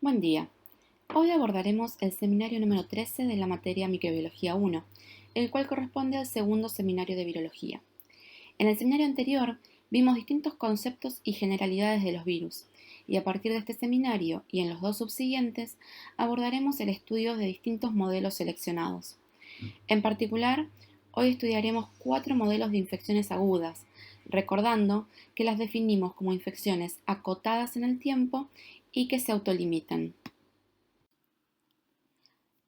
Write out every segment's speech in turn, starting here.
Buen día. Hoy abordaremos el seminario número 13 de la materia Microbiología 1, el cual corresponde al segundo seminario de virología. En el seminario anterior vimos distintos conceptos y generalidades de los virus, y a partir de este seminario y en los dos subsiguientes abordaremos el estudio de distintos modelos seleccionados. En particular, hoy estudiaremos 4 modelos de infecciones agudas, recordando que las definimos como infecciones acotadas en el tiempo y que se autolimitan.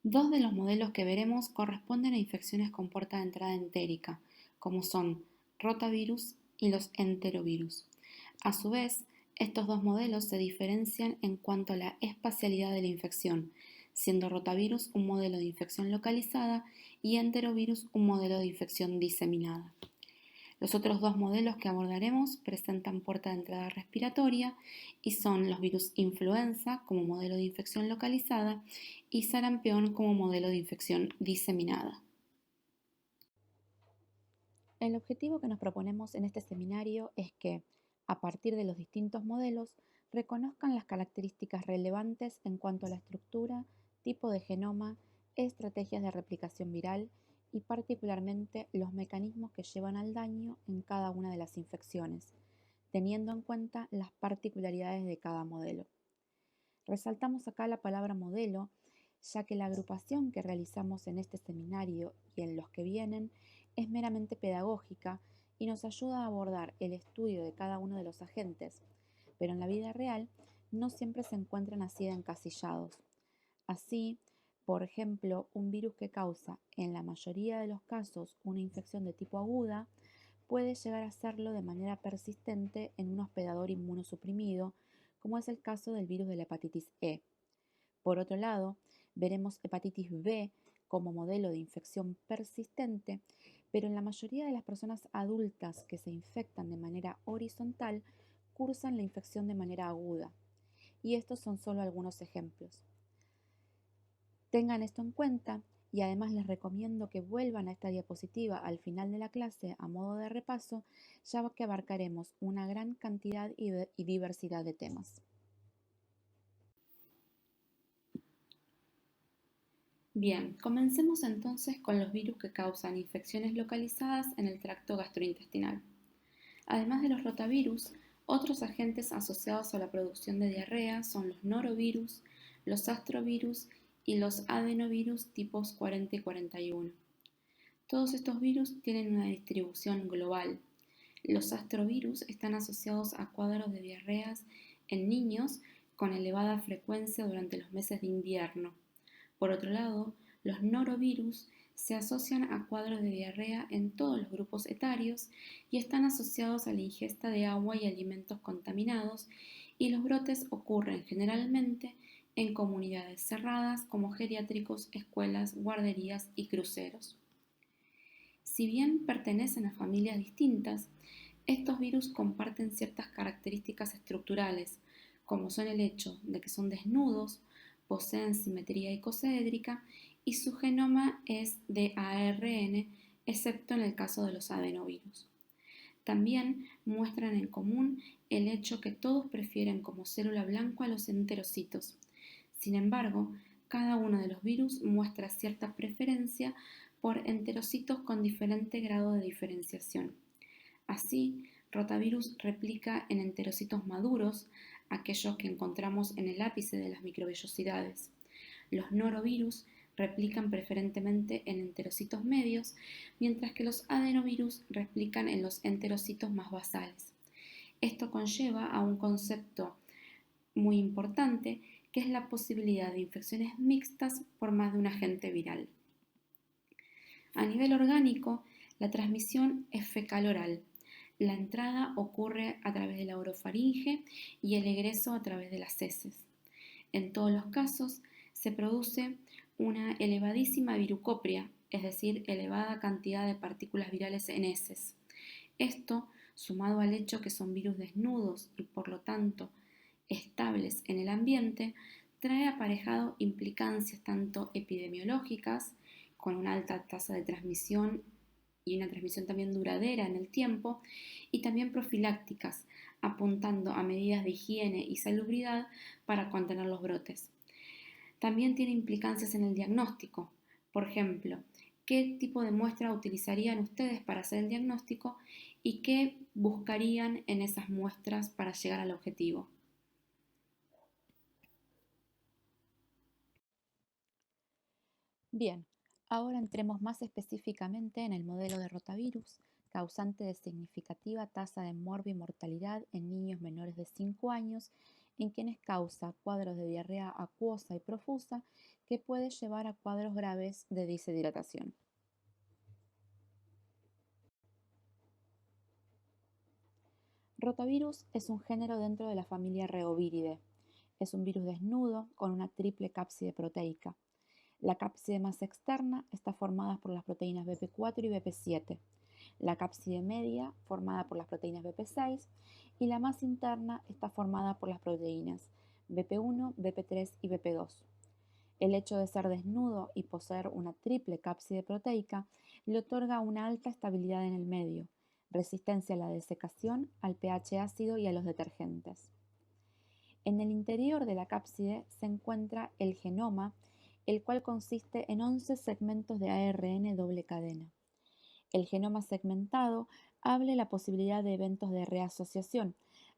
Dos de los modelos que veremos corresponden a infecciones con puerta de entrada entérica, como son rotavirus y los enterovirus. A su vez, estos dos modelos se diferencian en cuanto a la espacialidad de la infección, siendo rotavirus un modelo de infección localizada y enterovirus un modelo de infección diseminada. Los otros dos modelos que abordaremos presentan puerta de entrada respiratoria y son los virus influenza como modelo de infección localizada y sarampión como modelo de infección diseminada. El objetivo que nos proponemos en este seminario es que, a partir de los distintos modelos, reconozcan las características relevantes en cuanto a la estructura, tipo de genoma, estrategias de replicación viral y particularmente los mecanismos que llevan al daño en cada una de las infecciones, teniendo en cuenta las particularidades de cada modelo. Resaltamos acá la palabra modelo, ya que la agrupación que realizamos en este seminario y en los que vienen es meramente pedagógica y nos ayuda a abordar el estudio de cada uno de los agentes, pero en la vida real no siempre se encuentran así de encasillados. Así, por ejemplo, un virus que causa, en la mayoría de los casos, una infección de tipo aguda, puede llegar a serlo de manera persistente en un hospedador inmunosuprimido, como es el caso del virus de la hepatitis E. Por otro lado, veremos hepatitis B como modelo de infección persistente, pero en la mayoría de las personas adultas que se infectan de manera horizontal, cursan la infección de manera aguda. Y estos son solo algunos ejemplos. Tengan esto en cuenta y además les recomiendo que vuelvan a esta diapositiva al final de la clase a modo de repaso, ya que abarcaremos una gran cantidad y diversidad de temas. Bien, comencemos entonces con los virus que causan infecciones localizadas en el tracto gastrointestinal. Además de los rotavirus, otros agentes asociados a la producción de diarrea son los norovirus, los astrovirus y los adenovirus tipos 40 y 41. Todos estos virus tienen una distribución global. Los astrovirus están asociados a cuadros de diarreas en niños con elevada frecuencia durante los meses de invierno. Por otro lado, los norovirus se asocian a cuadros de diarrea en todos los grupos etarios y están asociados a la ingesta de agua y alimentos contaminados, y los brotes ocurren generalmente en comunidades cerradas como geriátricos, escuelas, guarderías y cruceros. Si bien pertenecen a familias distintas, estos virus comparten ciertas características estructurales, como son el hecho de que son desnudos, poseen simetría icosaédrica y su genoma es de ARN, excepto en el caso de los adenovirus. También muestran en común el hecho que todos prefieren como célula blanca a los enterocitos. Sin embargo, cada uno de los virus muestra cierta preferencia por enterocitos con diferente grado de diferenciación. Así, rotavirus replica en enterocitos maduros, aquellos que encontramos en el ápice de las microvellosidades. Los norovirus replican preferentemente en enterocitos medios, mientras que los adenovirus replican en los enterocitos más basales. Esto conlleva a un concepto muy importante, que es la posibilidad de infecciones mixtas por más de un agente viral. A nivel orgánico, la transmisión es fecal-oral. La entrada ocurre a través de la orofaringe y el egreso a través de las heces. En todos los casos, se produce una elevadísima virucopria, es decir, elevada cantidad de partículas virales en heces. Esto, sumado al hecho que son virus desnudos y por lo tanto estables en el ambiente, trae aparejado implicancias tanto epidemiológicas, con una alta tasa de transmisión y una transmisión también duradera en el tiempo, y también profilácticas, apuntando a medidas de higiene y salubridad para contener los brotes. También tiene implicancias en el diagnóstico. Por ejemplo, ¿qué tipo de muestra utilizarían ustedes para hacer el diagnóstico y qué buscarían en esas muestras para llegar al objetivo? Bien, ahora entremos más específicamente en el modelo de rotavirus, causante de significativa tasa de mortalidad en niños menores de 5 años, en quienes causa cuadros de diarrea acuosa y profusa que puede llevar a cuadros graves de deshidratación. Rotavirus es un género dentro de la familia Reoviridae. Es un virus desnudo con una triple cápside proteica. La cápside más externa está formada por las proteínas BP4 y BP7, la cápside media formada por las proteínas BP6 y la más interna está formada por las proteínas BP1, BP3 y BP2. El hecho de ser desnudo y poseer una triple cápside proteica le otorga una alta estabilidad en el medio, resistencia a la desecación, al pH ácido y a los detergentes. En el interior de la cápside se encuentra el genoma, el cual consiste en 11 segmentos de ARN doble cadena. El genoma segmentado abre la posibilidad de eventos de reasociación,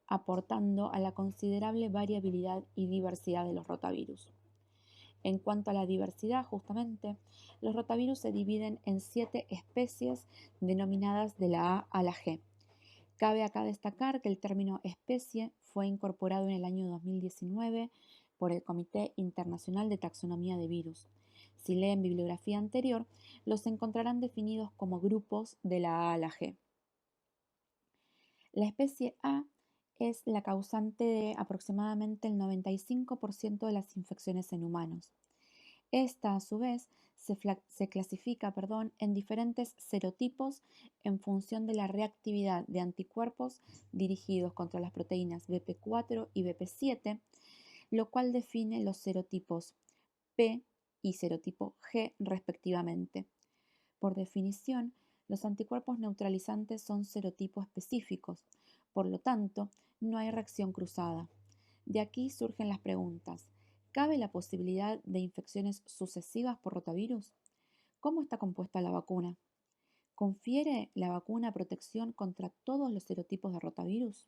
aportando a la considerable variabilidad y diversidad de los rotavirus. En cuanto a la diversidad, justamente, los rotavirus se dividen en 7 especies denominadas de la A a la G. Cabe acá destacar que el término especie fue incorporado en el año 2019 por el Comité Internacional de Taxonomía de Virus. Si leen bibliografía anterior, los encontrarán definidos como grupos de la A a la G. La especie A es la causante de aproximadamente el 95% de las infecciones en humanos. Esta, a su vez, se clasifica en diferentes serotipos en función de la reactividad de anticuerpos dirigidos contra las proteínas BP4 y BP7, lo cual define los serotipos P y serotipo G respectivamente. Por definición, los anticuerpos neutralizantes son serotipos específicos, por lo tanto, no hay reacción cruzada. De aquí surgen las preguntas. ¿Cabe la posibilidad de infecciones sucesivas por rotavirus? ¿Cómo está compuesta la vacuna? ¿Confiere la vacuna protección contra todos los serotipos de rotavirus?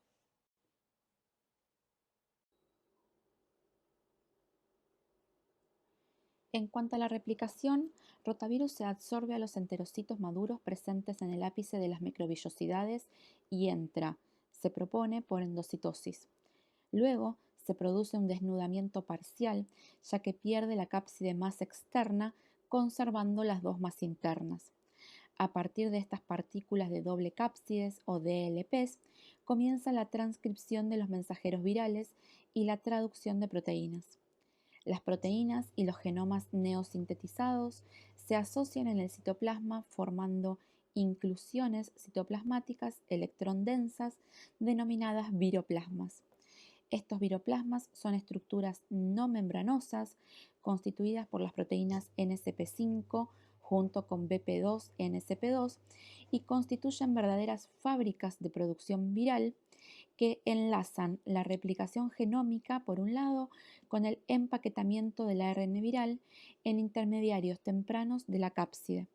En cuanto a la replicación, rotavirus se absorbe a los enterocitos maduros presentes en el ápice de las microvillosidades y entra, se propone, por endocitosis. Luego se produce un desnudamiento parcial, ya que pierde la cápside más externa, conservando las dos más internas. A partir de estas partículas de doble cápsides o DLPs, comienza la transcripción de los mensajeros virales y la traducción de proteínas. Las proteínas y los genomas neosintetizados se asocian en el citoplasma formando inclusiones citoplasmáticas electrón-densas denominadas viroplasmas. Estos viroplasmas son estructuras no membranosas constituidas por las proteínas NSP5 junto con BP2, NSP2 y constituyen verdaderas fábricas de producción viral que enlazan la replicación genómica, por un lado, con el empaquetamiento del ARN viral en intermediarios tempranos de la cápside.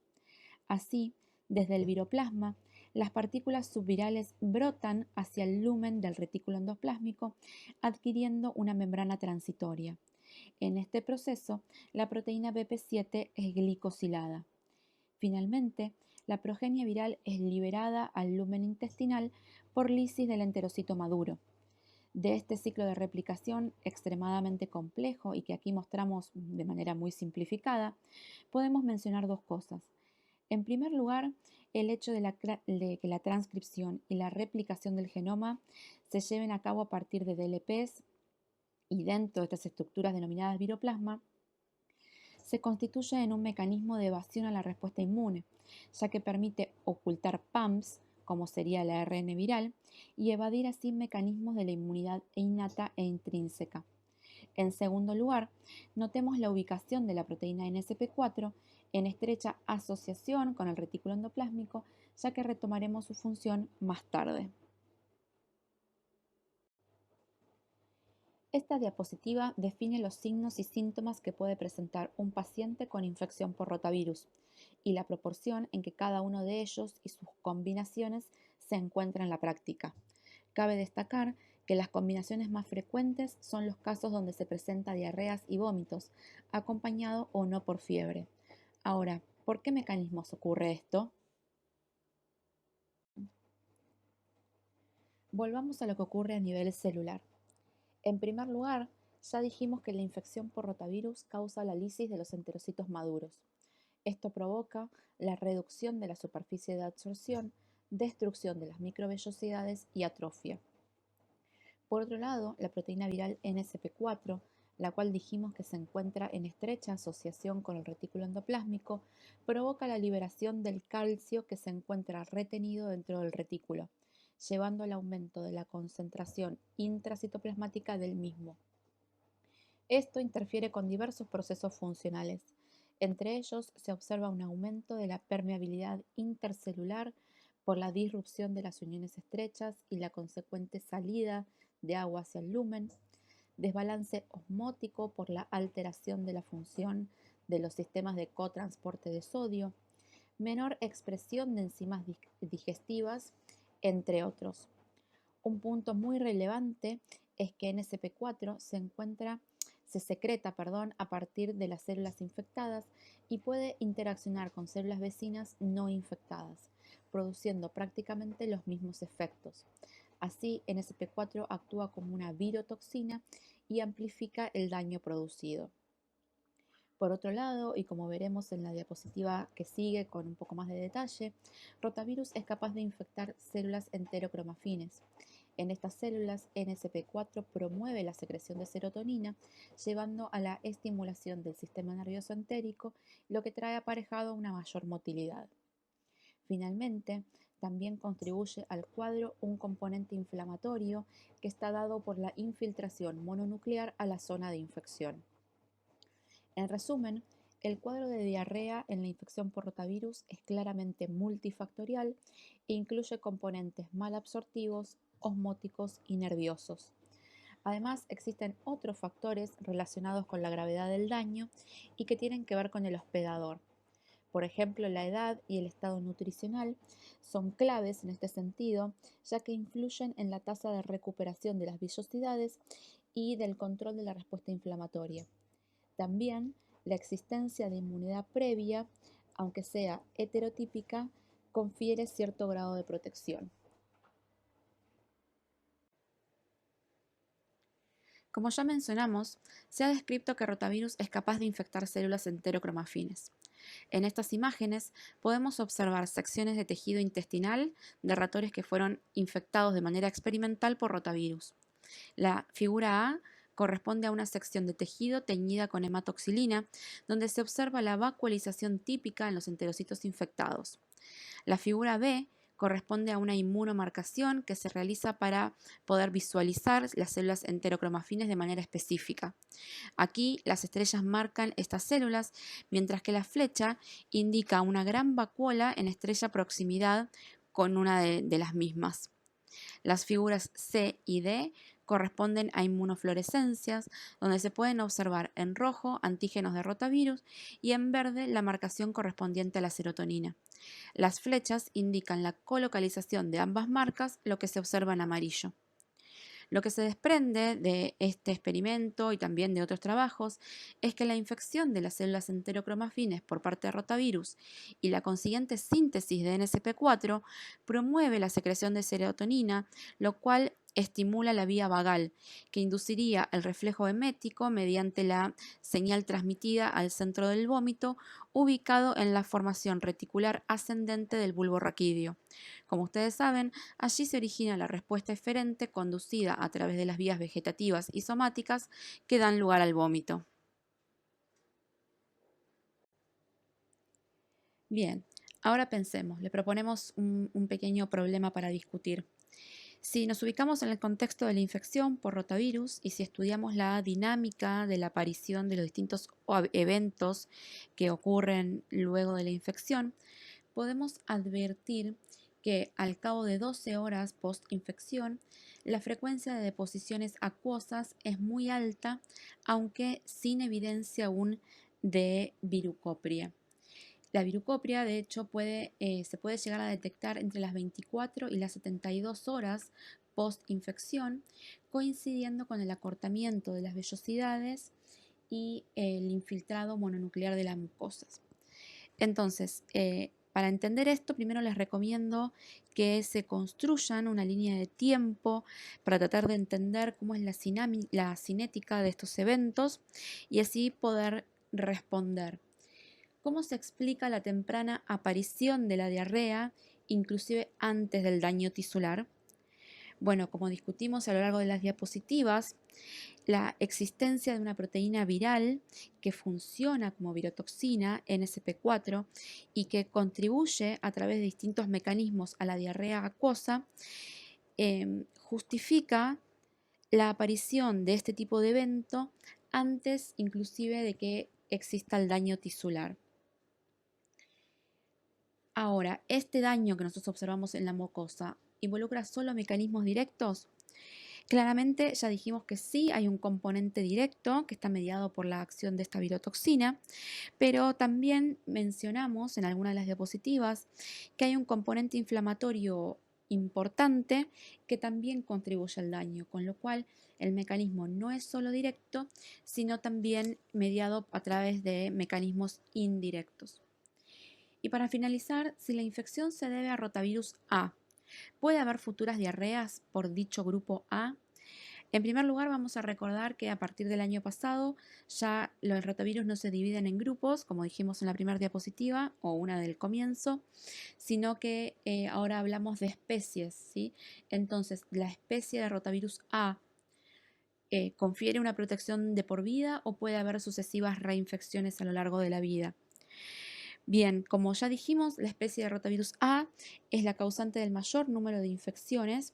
Así, desde el viroplasma, las partículas subvirales brotan hacia el lumen del retículo endoplásmico, adquiriendo una membrana transitoria. En este proceso, la proteína BP7 es glicosilada. Finalmente, la progenie viral es liberada al lumen intestinal por lisis del enterocito maduro. De este ciclo de replicación extremadamente complejo y que aquí mostramos de manera muy simplificada, podemos mencionar dos cosas. En primer lugar, el hecho de que la transcripción y la replicación del genoma se lleven a cabo a partir de DLPs y dentro de estas estructuras denominadas viroplasma, se constituye en un mecanismo de evasión a la respuesta inmune, ya que permite ocultar PAMPs, como sería el ARN viral, y evadir así mecanismos de la inmunidad innata e intrínseca. En segundo lugar, notemos la ubicación de la proteína NSP4 en estrecha asociación con el retículo endoplásmico, ya que retomaremos su función más tarde. Esta diapositiva define los signos y síntomas que puede presentar un paciente con infección por rotavirus y la proporción en que cada uno de ellos y sus combinaciones se encuentra en la práctica. Cabe destacar que las combinaciones más frecuentes son los casos donde se presenta diarreas y vómitos, acompañado o no por fiebre. Ahora, ¿por qué mecanismos ocurre esto? Volvamos a lo que ocurre a nivel celular. En primer lugar, ya dijimos que la infección por rotavirus causa la lisis de los enterocitos maduros. Esto provoca la reducción de la superficie de absorción, destrucción de las microvellosidades y atrofia. Por otro lado, la proteína viral NSP4, la cual dijimos que se encuentra en estrecha asociación con el retículo endoplásmico, provoca la liberación del calcio que se encuentra retenido dentro del retículo, llevando al aumento de la concentración intracitoplasmática del mismo. Esto interfiere con diversos procesos funcionales. Entre ellos se observa un aumento de la permeabilidad intercelular por la disrupción de las uniones estrechas y la consecuente salida de agua hacia el lumen, desbalance osmótico por la alteración de la función de los sistemas de cotransporte de sodio, menor expresión de enzimas digestivas, entre otros. Un punto muy relevante es que NSP4 se secreta a partir de las células infectadas y puede interaccionar con células vecinas no infectadas, produciendo prácticamente los mismos efectos. Así, NSP4 actúa como una virotoxina y amplifica el daño producido. Por otro lado, y como veremos en la diapositiva que sigue con un poco más de detalle, rotavirus es capaz de infectar células enterocromafines. En estas células, NSP4 promueve la secreción de serotonina, llevando a la estimulación del sistema nervioso entérico, lo que trae aparejado una mayor motilidad. Finalmente, también contribuye al cuadro un componente inflamatorio que está dado por la infiltración mononuclear a la zona de infección. En resumen, el cuadro de diarrea en la infección por rotavirus es claramente multifactorial e incluye componentes malabsortivos, osmóticos y nerviosos. Además, existen otros factores relacionados con la gravedad del daño y que tienen que ver con el hospedador. Por ejemplo, la edad y el estado nutricional son claves en este sentido, ya que influyen en la tasa de recuperación de las vellosidades y del control de la respuesta inflamatoria. También la existencia de inmunidad previa, aunque sea heterotípica, confiere cierto grado de protección. Como ya mencionamos, se ha descrito que rotavirus es capaz de infectar células enterocromafines. En estas imágenes podemos observar secciones de tejido intestinal de ratones que fueron infectados de manera experimental por rotavirus. La figura A corresponde a una sección de tejido teñida con hematoxilina, donde se observa la vacuolización típica en los enterocitos infectados. La figura B corresponde a una inmunomarcación que se realiza para poder visualizar las células enterocromafines de manera específica. Aquí las estrellas marcan estas células, mientras que la flecha indica una gran vacuola en estrecha proximidad con una de las mismas. Las figuras C y D corresponden a inmunofluorescencias, donde se pueden observar en rojo antígenos de rotavirus y en verde la marcación correspondiente a la serotonina. Las flechas indican la colocalización de ambas marcas, lo que se observa en amarillo. Lo que se desprende de este experimento y también de otros trabajos es que la infección de las células enterocromafines por parte de rotavirus y la consiguiente síntesis de NSP4 promueve la secreción de serotonina, lo cual estimula la vía vagal, que induciría el reflejo emético mediante la señal transmitida al centro del vómito, ubicado en la formación reticular ascendente del bulbo raquídeo. Como ustedes saben, allí se origina la respuesta eferente conducida a través de las vías vegetativas y somáticas que dan lugar al vómito. Bien, ahora pensemos, le proponemos un pequeño problema para discutir. Si nos ubicamos en el contexto de la infección por rotavirus y si estudiamos la dinámica de la aparición de los distintos eventos que ocurren luego de la infección, podemos advertir que al cabo de 12 horas post-infección, La frecuencia de deposiciones acuosas es muy alta, aunque sin evidencia aún de virucopria. La virucopria, de hecho, se puede llegar a detectar entre las 24 y las 72 horas post-infección, coincidiendo con el acortamiento de las vellosidades y el infiltrado mononuclear de las mucosas. Entonces, para entender esto, primero les recomiendo que se construyan una línea de tiempo para tratar de entender cómo es la cinética de estos eventos y así poder responder. ¿Cómo se explica la temprana aparición de la diarrea, inclusive antes del daño tisular? Bueno, como discutimos a lo largo de las diapositivas, la existencia de una proteína viral que funciona como virotoxina NSP4 y que contribuye a través de distintos mecanismos a la diarrea acuosa, justifica la aparición de este tipo de evento antes inclusive de que exista el daño tisular. Ahora, ¿este daño que nosotros observamos en la mucosa involucra solo mecanismos directos? Claramente ya dijimos que sí, hay un componente directo que está mediado por la acción de esta virotoxina, pero también mencionamos en alguna de las diapositivas que hay un componente inflamatorio importante que también contribuye al daño, con lo cual el mecanismo no es solo directo, sino también mediado a través de mecanismos indirectos. Y para finalizar, si la infección se debe a rotavirus A, ¿puede haber futuras diarreas por dicho grupo A? En primer lugar, vamos a recordar que a partir del año pasado ya los rotavirus no se dividen en grupos, como dijimos en la primera diapositiva o una del comienzo, sino que ahora hablamos de especies, ¿sí? Entonces, la especie de rotavirus A confiere una protección de por vida o puede haber sucesivas reinfecciones a lo largo de la vida. Bien, como ya dijimos, la especie de rotavirus A es la causante del mayor número de infecciones,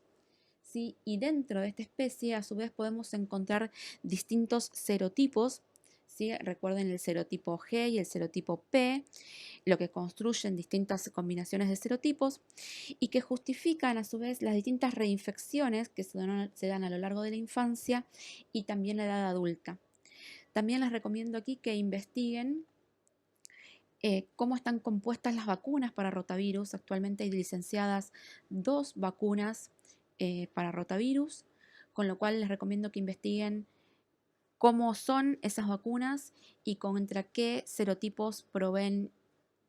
¿sí? Y dentro de esta especie, a su vez, podemos encontrar distintos serotipos, ¿sí? Recuerden el serotipo G y el serotipo P, lo que construyen distintas combinaciones de serotipos y que justifican a su vez las distintas reinfecciones que se dan a lo largo de la infancia y también la edad adulta. También les recomiendo aquí que investiguen cómo están compuestas las vacunas para rotavirus. Actualmente hay licenciadas 2 vacunas para rotavirus, con lo cual les recomiendo que investiguen cómo son esas vacunas y contra qué serotipos proveen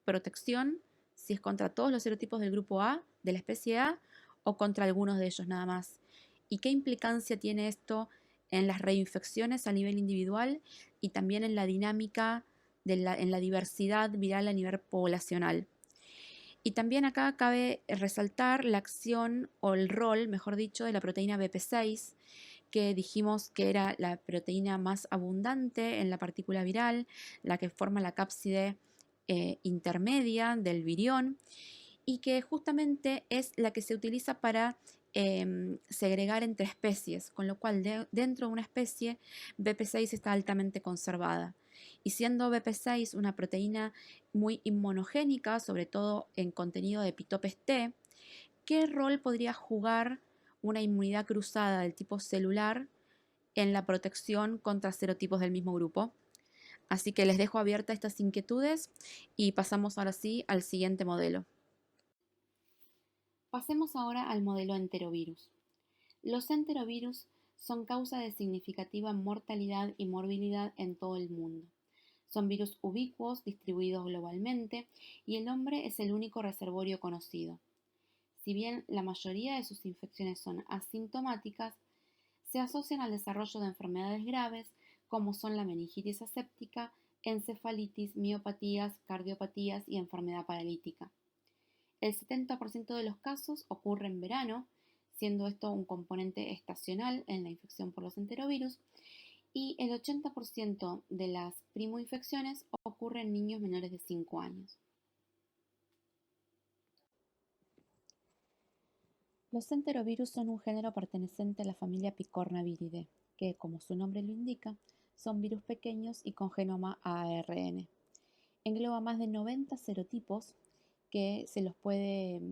protección, si es contra todos los serotipos del grupo A, de la especie A, o contra algunos de ellos nada más. ¿Y qué implicancia tiene esto en las reinfecciones a nivel individual y también en la dinámica en la diversidad viral a nivel poblacional? Y también acá cabe resaltar la acción o el rol, mejor dicho, de la proteína BP6, que dijimos que era la proteína más abundante en la partícula viral, la que forma la cápside intermedia del virión y que justamente es la que se utiliza para segregar entre especies, con lo cual dentro de una especie BP6 está altamente conservada. Y siendo BP6 una proteína muy inmunogénica, sobre todo en contenido de epitopes T, ¿qué rol podría jugar una inmunidad cruzada del tipo celular en la protección contra serotipos del mismo grupo? Así que les dejo abiertas estas inquietudes y pasamos ahora sí al siguiente modelo. Pasemos ahora al modelo enterovirus. Los enterovirus son causa de significativa mortalidad y morbilidad en todo el mundo. Son virus ubicuos distribuidos globalmente y el hombre es el único reservorio conocido. Si bien la mayoría de sus infecciones son asintomáticas, se asocian al desarrollo de enfermedades graves como son la meningitis aséptica, encefalitis, miopatías, cardiopatías y enfermedad paralítica. El 70% de los casos ocurre en verano, siendo esto un componente estacional en la infección por los enterovirus, y el 80% de las primoinfecciones ocurre en niños menores de 5 años. Los enterovirus son un género perteneciente a la familia Picornaviridae, que, como su nombre lo indica, son virus pequeños y con genoma ARN. Engloba más de 90 serotipos que se los puede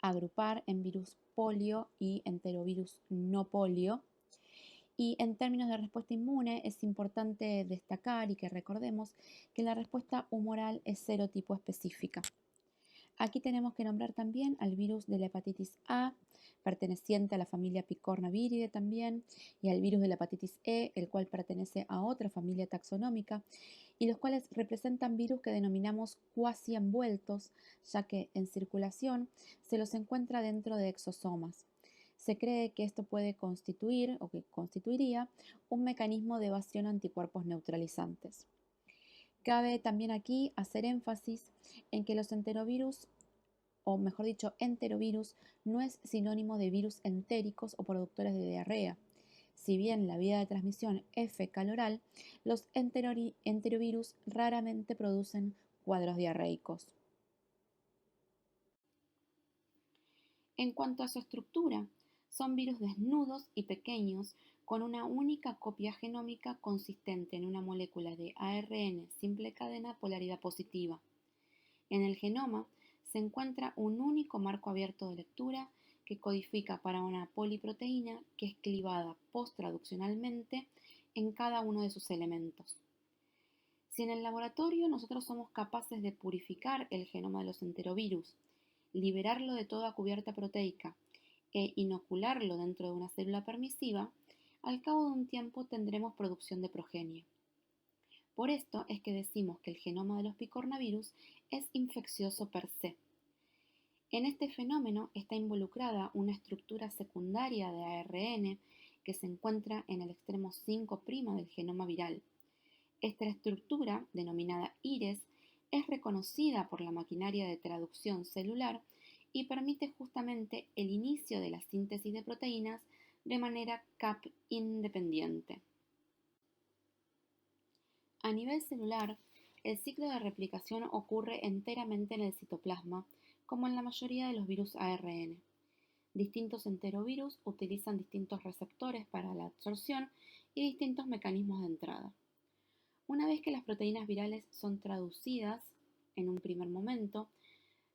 agrupar en virus polio y enterovirus no polio. Y en términos de respuesta inmune, es importante destacar y que recordemos que la respuesta humoral es serotipo específica. Aquí tenemos que nombrar también al virus de la hepatitis A, perteneciente a la familia Picornaviridae también, y al virus de la hepatitis E, el cual pertenece a otra familia taxonómica, y los cuales representan virus que denominamos cuasi envueltos, ya que en circulación se los encuentra dentro de exosomas. Se cree que esto puede constituir o que constituiría un mecanismo de evasión a anticuerpos neutralizantes. Cabe también aquí hacer énfasis en que los enterovirus, o mejor dicho, enterovirus, no es sinónimo de virus entéricos o productores de diarrea. Si bien la vía de transmisión es fecal-oral, los enterovirus raramente producen cuadros diarreicos. En cuanto a su estructura, son virus desnudos y pequeños con una única copia genómica consistente en una molécula de ARN simple cadena polaridad positiva. En el genoma se encuentra un único marco abierto de lectura que codifica para una poliproteína que es clivada post-traduccionalmente en cada uno de sus elementos. Si en el laboratorio nosotros somos capaces de purificar el genoma de los enterovirus, liberarlo de toda cubierta proteica e inocularlo dentro de una célula permisiva, al cabo de un tiempo tendremos producción de progenie. Por esto es que decimos que el genoma de los picornavirus es infeccioso per se. En este fenómeno está involucrada una estructura secundaria de ARN que se encuentra en el extremo 5' del genoma viral. Esta estructura, denominada IRES, es reconocida por la maquinaria de traducción celular y permite justamente el inicio de la síntesis de proteínas de manera CAP independiente. A nivel celular, el ciclo de replicación ocurre enteramente en el citoplasma, como en la mayoría de los virus ARN. Distintos enterovirus utilizan distintos receptores para la absorción y distintos mecanismos de entrada. Una vez que las proteínas virales son traducidas, en un primer momento,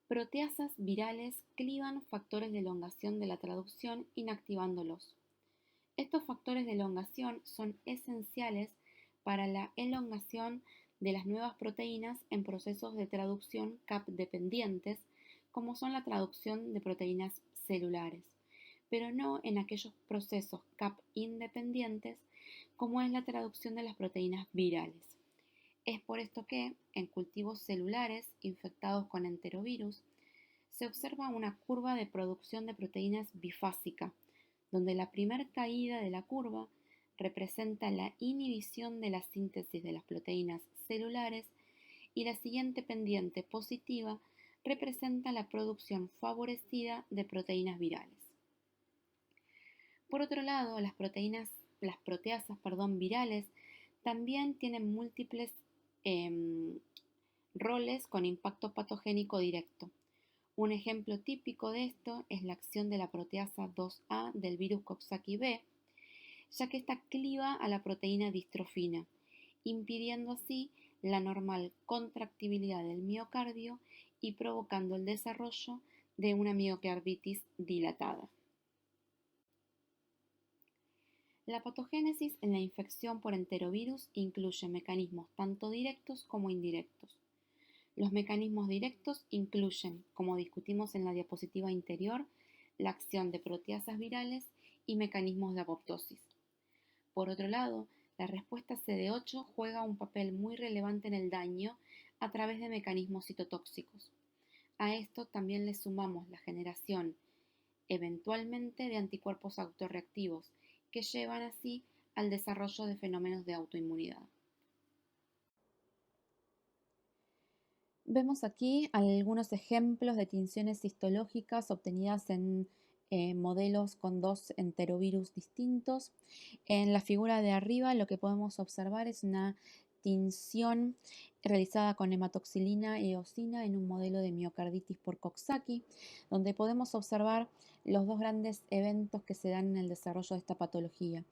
proteasas virales clivan factores de elongación de la traducción inactivándolos. Estos factores de elongación son esenciales para la elongación de las nuevas proteínas en procesos de traducción CAP dependientes, como son la traducción de proteínas celulares, pero no en aquellos procesos CAP independientes, como es la traducción de las proteínas virales. Es por esto que, en cultivos celulares infectados con enterovirus, se observa una curva de producción de proteínas bifásica, donde la primera caída de la curva representa la inhibición de la síntesis de las proteínas celulares y la siguiente pendiente positiva representa la producción favorecida de proteínas virales. Por otro lado, las proteasas virales también tienen múltiples roles con impacto patogénico directo. Un ejemplo típico de esto es la acción de la proteasa 2A del virus Coxsackie-B, ya que esta cliva a la proteína distrofina, impidiendo así la normal contractibilidad del miocardio y provocando el desarrollo de una miocarditis dilatada. La patogénesis en la infección por enterovirus incluye mecanismos tanto directos como indirectos. Los mecanismos directos incluyen, como discutimos en la diapositiva interior, la acción de proteasas virales y mecanismos de apoptosis. Por otro lado, la respuesta CD8 juega un papel muy relevante en el daño a través de mecanismos citotóxicos. A esto también le sumamos la generación, eventualmente, de anticuerpos autorreactivos, que llevan así al desarrollo de fenómenos de autoinmunidad. Vemos aquí algunos ejemplos de tinciones histológicas obtenidas en modelos con dos enterovirus distintos. En la figura de arriba lo que podemos observar es una tinción realizada con hematoxilina y eosina en un modelo de miocarditis por Coxsackie, donde podemos observar los dos grandes eventos que se dan en el desarrollo de esta patología.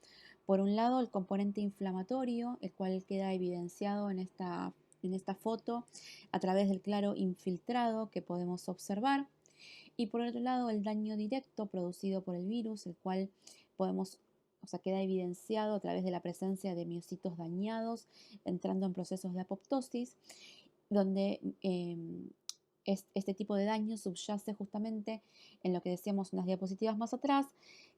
Por un lado, el componente inflamatorio, el cual queda evidenciado en esta foto a través del claro infiltrado que podemos observar. Y por otro lado, el daño directo producido por el virus, el cual podemos, o sea, queda evidenciado a través de la presencia de miocitos dañados entrando en procesos de apoptosis, donde este tipo de daño subyace justamente en lo que decíamos unas diapositivas más atrás,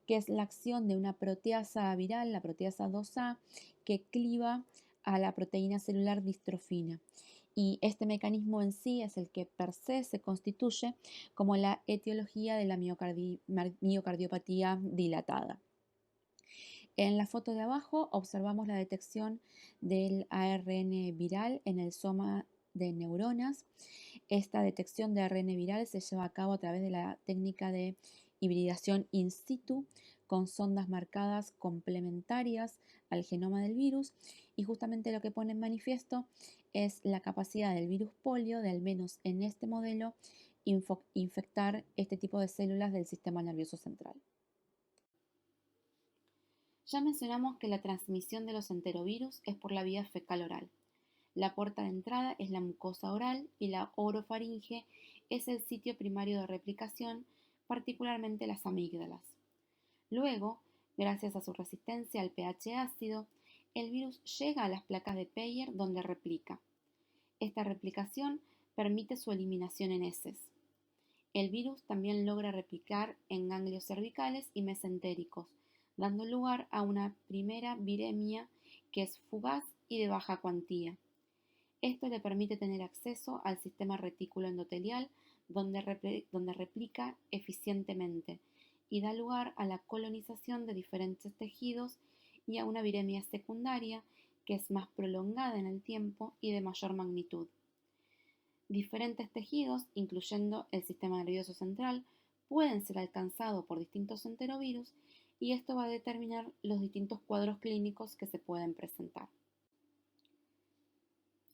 que es la acción de una proteasa viral, la proteasa 2A, que cliva a la proteína celular distrofina. Y este mecanismo en sí es el que per se se constituye como la etiología de la miocardiopatía dilatada. En la foto de abajo observamos la detección del ARN viral en el soma de neuronas. Esta detección de ARN viral se lleva a cabo a través de la técnica de hibridación in situ con sondas marcadas complementarias al genoma del virus, y justamente lo que pone en manifiesto es la capacidad del virus polio de, al menos en este modelo, infectar este tipo de células del sistema nervioso central. Ya mencionamos que la transmisión de los enterovirus es por la vía fecal-oral. La puerta de entrada es la mucosa oral y la orofaringe es el sitio primario de replicación, particularmente las amígdalas. Luego, gracias a su resistencia al pH ácido, el virus llega a las placas de Peyer donde replica. Esta replicación permite su eliminación en heces. El virus también logra replicar en ganglios cervicales y mesentéricos, dando lugar a una primera viremia que es fugaz y de baja cuantía. Esto le permite tener acceso al sistema retículo endotelial donde replica eficientemente y da lugar a la colonización de diferentes tejidos y a una viremia secundaria que es más prolongada en el tiempo y de mayor magnitud. Diferentes tejidos, incluyendo el sistema nervioso central, pueden ser alcanzados por distintos enterovirus y esto va a determinar los distintos cuadros clínicos que se pueden presentar.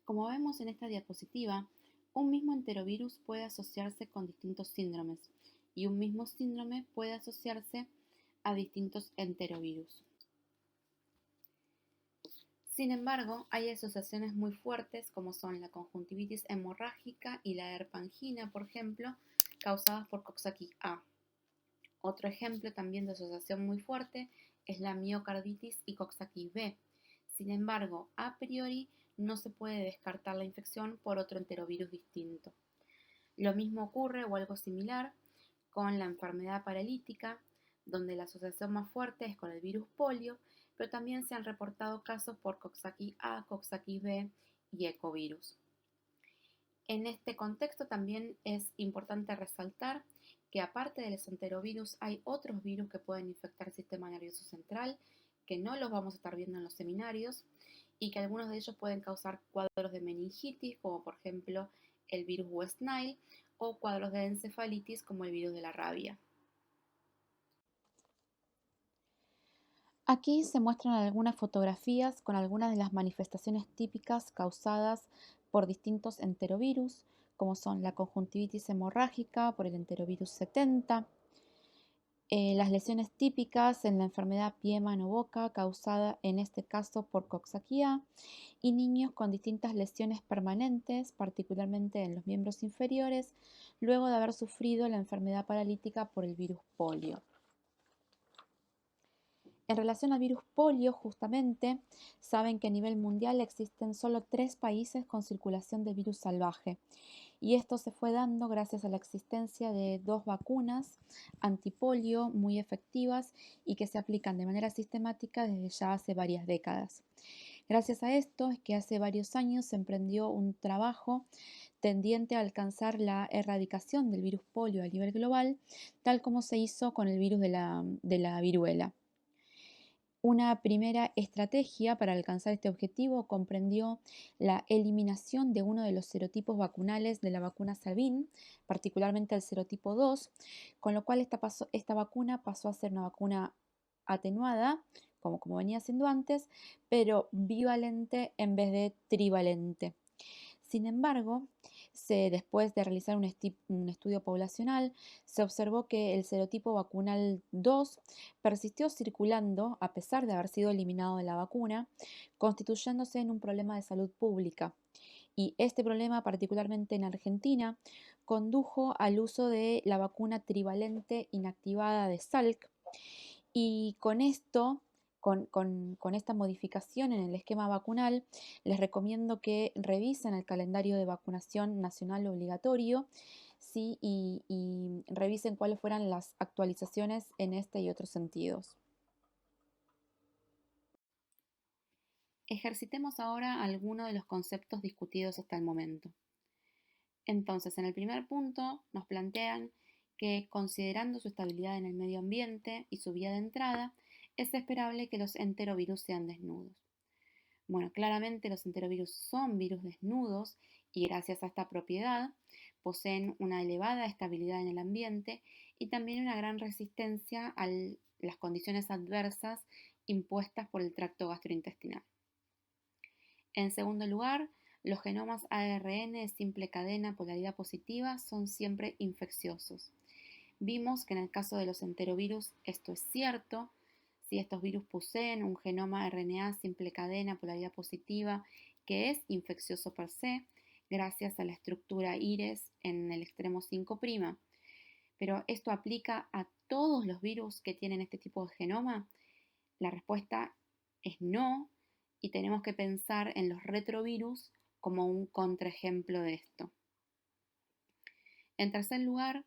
Como vemos en esta diapositiva, un mismo enterovirus puede asociarse con distintos síndromes y un mismo síndrome puede asociarse a distintos enterovirus. Sin embargo, hay asociaciones muy fuertes como son la conjuntivitis hemorrágica y la herpangina, por ejemplo, causadas por Coxsackie-A. Otro ejemplo también de asociación muy fuerte es la miocarditis y Coxsackie-B. Sin embargo, a priori no se puede descartar la infección por otro enterovirus distinto. Lo mismo ocurre o algo similar con la enfermedad paralítica, donde la asociación más fuerte es con el virus polio, pero también se han reportado casos por Coxsackie-A, Coxsackie-B y ecovirus. En este contexto también es importante resaltar que aparte de los enterovirus hay otros virus que pueden infectar el sistema nervioso central, que no los vamos a estar viendo en los seminarios, y que algunos de ellos pueden causar cuadros de meningitis, como por ejemplo el virus West Nile, o cuadros de encefalitis, como el virus de la rabia. Aquí se muestran algunas fotografías con algunas de las manifestaciones típicas causadas por distintos enterovirus, como son la conjuntivitis hemorrágica por el enterovirus 70, las lesiones típicas en la enfermedad pie, mano, boca, causada en este caso por Coxsackie-A, y niños con distintas lesiones permanentes, particularmente en los miembros inferiores, luego de haber sufrido la enfermedad paralítica por el virus polio. En relación al virus polio, justamente, saben que a nivel mundial existen solo 3 países con circulación de virus salvaje. Y esto se fue dando gracias a la existencia de 2 vacunas antipolio muy efectivas y que se aplican de manera sistemática desde ya hace varias décadas. Gracias a esto es que hace varios años se emprendió un trabajo tendiente a alcanzar la erradicación del virus polio a nivel global, tal como se hizo con el virus de la viruela. Una primera estrategia para alcanzar este objetivo comprendió la eliminación de uno de los serotipos vacunales de la vacuna Sabin, particularmente el serotipo 2, con lo cual esta vacuna pasó a ser una vacuna atenuada, como venía siendo antes, pero bivalente en vez de trivalente. Sin embargo, después de realizar un estudio poblacional, se observó que el serotipo vacunal 2 persistió circulando a pesar de haber sido eliminado de la vacuna, constituyéndose en un problema de salud pública. Y este problema, particularmente en Argentina, condujo al uso de la vacuna trivalente inactivada de Salk. Y con esto, con esta modificación en el esquema vacunal, les recomiendo que revisen el calendario de vacunación nacional obligatorio, ¿sí? Y revisen cuáles fueran las actualizaciones en este y otros sentidos. Ejercitemos ahora algunos de los conceptos discutidos hasta el momento. Entonces, en el primer punto nos plantean que, considerando su estabilidad en el medio ambiente y su vía de entrada, es esperable que los enterovirus sean desnudos. Bueno, claramente los enterovirus son virus desnudos y gracias a esta propiedad poseen una elevada estabilidad en el ambiente y también una gran resistencia a las condiciones adversas impuestas por el tracto gastrointestinal. En segundo lugar, los genomas ARN de simple cadena polaridad positiva son siempre infecciosos. Vimos que en el caso de los enterovirus esto es cierto. Si estos virus poseen un genoma RNA simple cadena polaridad positiva que es infeccioso per se, gracias a la estructura IRES en el extremo 5'. Pero ¿esto aplica a todos los virus que tienen este tipo de genoma? La respuesta es no, y tenemos que pensar en los retrovirus como un contraejemplo de esto. En tercer lugar,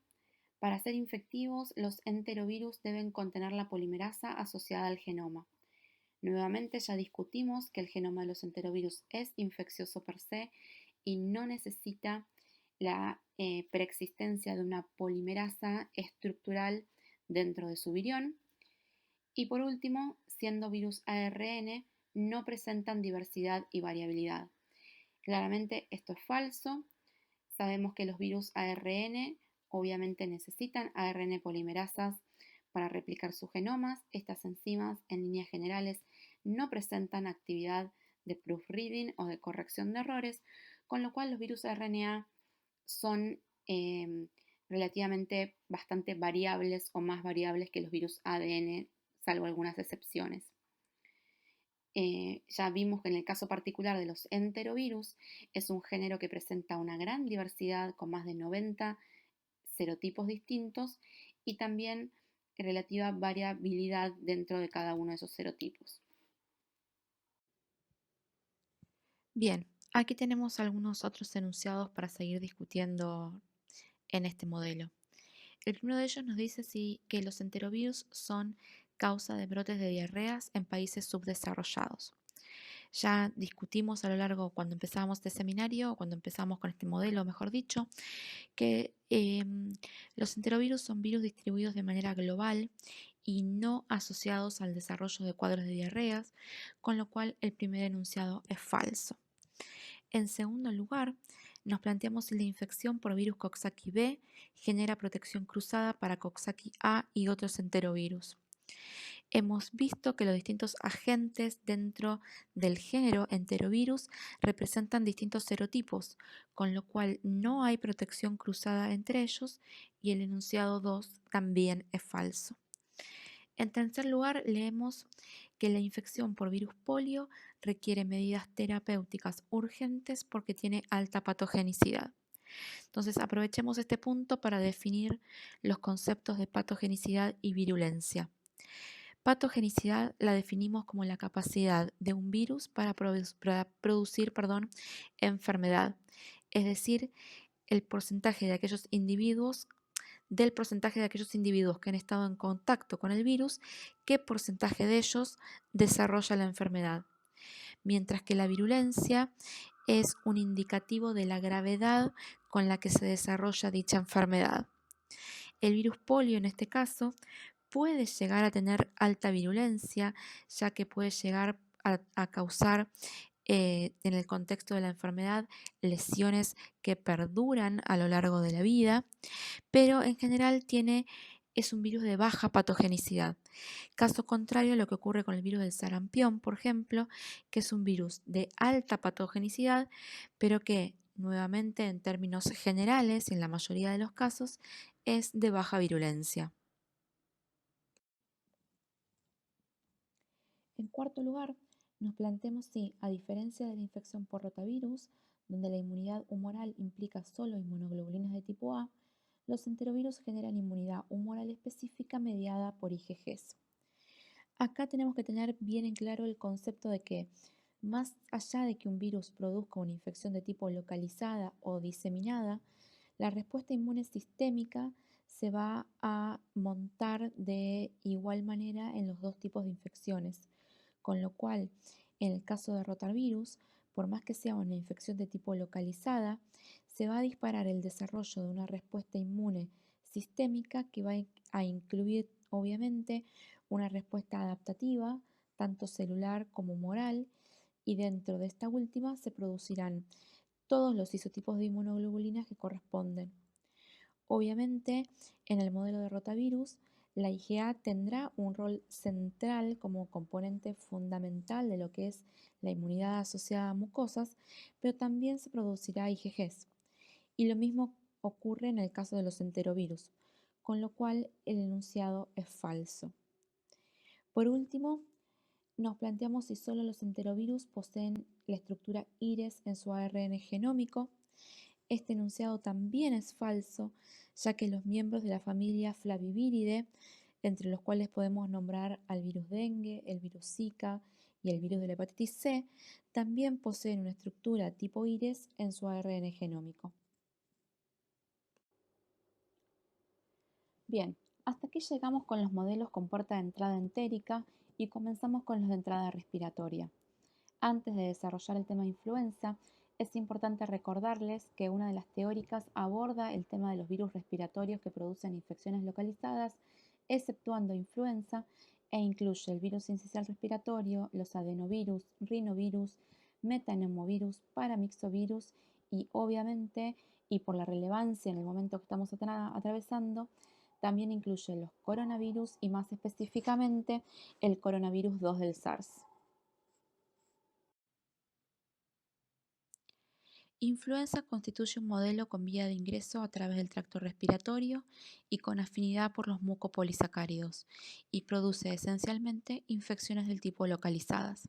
para ser infectivos, los enterovirus deben contener la polimerasa asociada al genoma. Nuevamente ya discutimos que el genoma de los enterovirus es infeccioso per se y no necesita la preexistencia de una polimerasa estructural dentro de su virión. Y por último, siendo virus ARN, no presentan diversidad y variabilidad. Claramente esto es falso. Sabemos que los virus ARN obviamente necesitan ARN polimerasas para replicar sus genomas. Estas enzimas, en líneas generales, no presentan actividad de proofreading o de corrección de errores, con lo cual los virus RNA son relativamente bastante variables o más variables que los virus ADN, salvo algunas excepciones. Ya vimos que en el caso particular de los enterovirus es un género que presenta una gran diversidad con más de 90 serotipos distintos y también relativa variabilidad dentro de cada uno de esos serotipos. Bien, aquí tenemos algunos otros enunciados para seguir discutiendo en este modelo. El primero de ellos nos dice que los enterovirus son causa de brotes de diarreas en países subdesarrollados. Ya discutimos a lo largo, cuando empezamos este seminario, o cuando empezamos con este modelo, mejor dicho, que los enterovirus son virus distribuidos de manera global y no asociados al desarrollo de cuadros de diarreas, con lo cual el primer enunciado es falso. En segundo lugar, nos planteamos si la infección por virus Coxsackie-B genera protección cruzada para Coxsackie-A y otros enterovirus. Hemos visto que los distintos agentes dentro del género enterovirus representan distintos serotipos, con lo cual no hay protección cruzada entre ellos y el enunciado 2 también es falso. En tercer lugar, leemos que la infección por virus polio requiere medidas terapéuticas urgentes porque tiene alta patogenicidad. Entonces, aprovechemos este punto para definir los conceptos de patogenicidad y virulencia. Patogenicidad la definimos como la capacidad de un virus para producir enfermedad, es decir, el porcentaje de aquellos individuos del porcentaje de aquellos individuos que han estado en contacto con el virus, qué porcentaje de ellos desarrolla la enfermedad. Mientras que la virulencia es un indicativo de la gravedad con la que se desarrolla dicha enfermedad. El virus polio, en este caso, puede llegar a tener alta virulencia, ya que puede llegar a causar en el contexto de la enfermedad lesiones que perduran a lo largo de la vida, pero en general es un virus de baja patogenicidad. Caso contrario a lo que ocurre con el virus del sarampión, por ejemplo, que es un virus de alta patogenicidad, pero que nuevamente en términos generales, en la mayoría de los casos, es de baja virulencia. En cuarto lugar, nos planteamos si, a diferencia de la infección por rotavirus, donde la inmunidad humoral implica solo inmunoglobulinas de tipo A, los enterovirus generan inmunidad humoral específica mediada por IgGs. Acá tenemos que tener bien en claro el concepto de que más allá de que un virus produzca una infección de tipo localizada o diseminada, la respuesta inmune sistémica se va a montar de igual manera en los dos tipos de infecciones, con lo cual, en el caso de rotavirus, por más que sea una infección de tipo localizada, se va a disparar el desarrollo de una respuesta inmune sistémica que va a incluir, obviamente, una respuesta adaptativa, tanto celular como humoral, y dentro de esta última se producirán todos los isotipos de inmunoglobulinas que corresponden. Obviamente, en el modelo de rotavirus, la IgA tendrá un rol central como componente fundamental de lo que es la inmunidad asociada a mucosas, pero también se producirá IgGs. Y lo mismo ocurre en el caso de los enterovirus, con lo cual el enunciado es falso. Por último, nos planteamos si solo los enterovirus poseen la estructura IRES en su ARN genómico. Este enunciado también es falso, ya que los miembros de la familia Flaviviridae, entre los cuales podemos nombrar al virus dengue, el virus Zika y el virus de la hepatitis C, también poseen una estructura tipo IRES en su ARN genómico. Bien, hasta aquí llegamos con los modelos con puerta de entrada entérica y comenzamos con los de entrada respiratoria. Antes de desarrollar el tema de influenza, es importante recordarles que una de las teóricas aborda el tema de los virus respiratorios que producen infecciones localizadas, exceptuando influenza, e incluye el virus sincicial respiratorio, los adenovirus, rinovirus, metanemovirus, paramyxovirus y obviamente, y por la relevancia en el momento que estamos atravesando, también incluye los coronavirus y más específicamente el coronavirus 2 del SARS. Influenza constituye un modelo con vía de ingreso a través del tracto respiratorio y con afinidad por los mucopolisacáridos y produce esencialmente infecciones del tipo localizadas.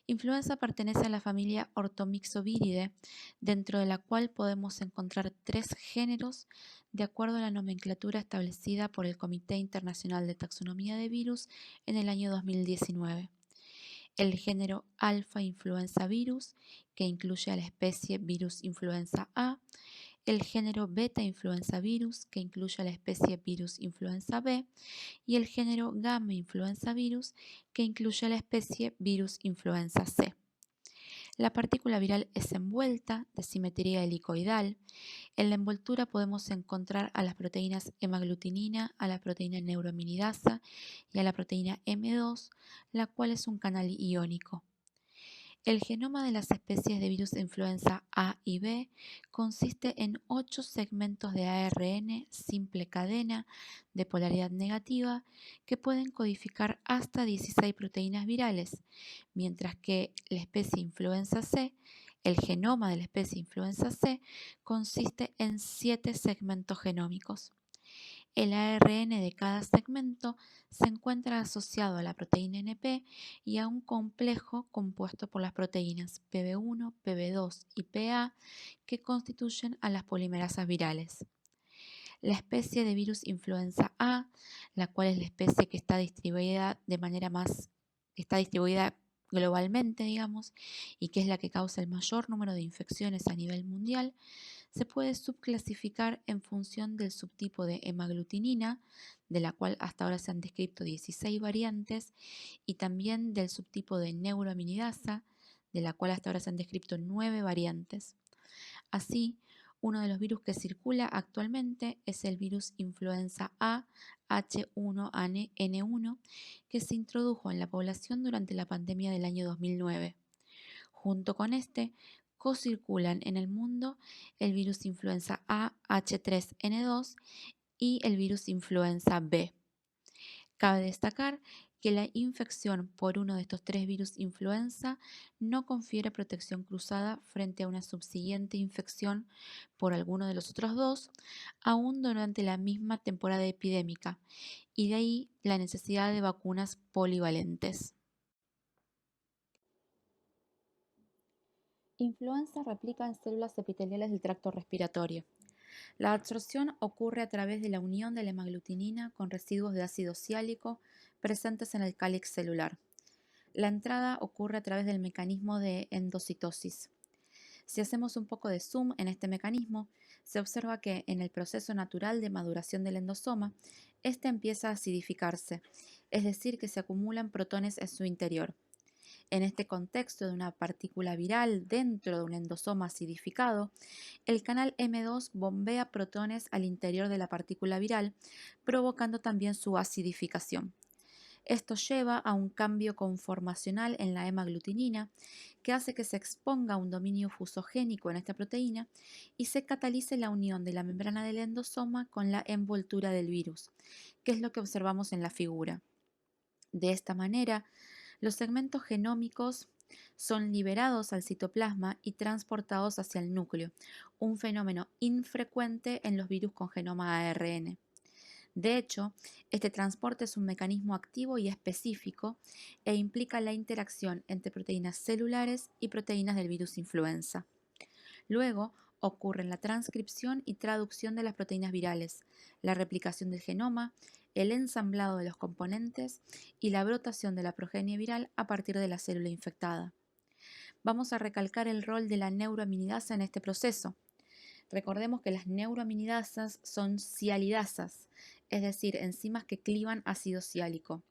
Influenza pertenece a la familia Orthomyxoviridae, dentro de la cual podemos encontrar 3 géneros de acuerdo a la nomenclatura establecida por el Comité Internacional de Taxonomía de Virus en el año 2019. El género Alpha Influenza Virus, que incluye a la especie Virus Influenza A, el género Beta Influenza Virus, que incluye a la especie Virus Influenza B, y el género Gamma Influenza Virus, que incluye a la especie Virus Influenza C. La partícula viral es envuelta, de simetría helicoidal. En la envoltura podemos encontrar a las proteínas hemaglutinina, a la proteína neuraminidasa y a la proteína M2, la cual es un canal iónico. El genoma de las especies de virus de influenza A y B consiste en 8 segmentos de ARN simple cadena de polaridad negativa que pueden codificar hasta 16 proteínas virales, mientras que la especie influenza C, el genoma de la especie influenza C, consiste en 7 segmentos genómicos. El ARN de cada segmento se encuentra asociado a la proteína NP y a un complejo compuesto por las proteínas PB1, PB2 y PA que constituyen a las polimerasas virales. La especie de virus influenza A, la cual es la especie que está distribuida globalmente, digamos, y que es la que causa el mayor número de infecciones a nivel mundial, se puede subclasificar en función del subtipo de hemaglutinina, de la cual hasta ahora se han descrito 16 variantes, y también del subtipo de neuroaminidasa, de la cual hasta ahora se han descrito 9 variantes. Así, uno de los virus que circula actualmente es el virus influenza A H1N1, que se introdujo en la población durante la pandemia del año 2009. Junto con este, cocirculan en el mundo el virus influenza A H3N2 y el virus influenza B. Cabe destacar que la infección por uno de estos 3 virus influenza no confiere protección cruzada frente a una subsiguiente infección por alguno de los otros 2, aún durante la misma temporada epidémica, y de ahí la necesidad de vacunas polivalentes. Influenza replica en células epiteliales del tracto respiratorio. La absorción ocurre a través de la unión de la hemaglutinina con residuos de ácido siálico presentes en el cáliz celular. La entrada ocurre a través del mecanismo de endocitosis. Si hacemos un poco de zoom en este mecanismo, se observa que en el proceso natural de maduración del endosoma, este empieza a acidificarse, es decir, que se acumulan protones en su interior. En este contexto de una partícula viral dentro de un endosoma acidificado, el canal M2 bombea protones al interior de la partícula viral, provocando también su acidificación. Esto lleva a un cambio conformacional en la hemaglutinina que hace que se exponga un dominio fusogénico en esta proteína y se catalice la unión de la membrana del endosoma con la envoltura del virus, que es lo que observamos en la figura. De esta manera, los segmentos genómicos son liberados al citoplasma y transportados hacia el núcleo, un fenómeno infrecuente en los virus con genoma ARN. De hecho, este transporte es un mecanismo activo y específico e implica la interacción entre proteínas celulares y proteínas del virus influenza. Luego, ocurren la transcripción y traducción de las proteínas virales, la replicación del genoma, el ensamblado de los componentes y la brotación de la progenie viral a partir de la célula infectada. Vamos a recalcar el rol de la neuroaminidasa en este proceso. Recordemos que las neuroaminidasas son sialidasas, es decir, enzimas que clivan ácido siálico.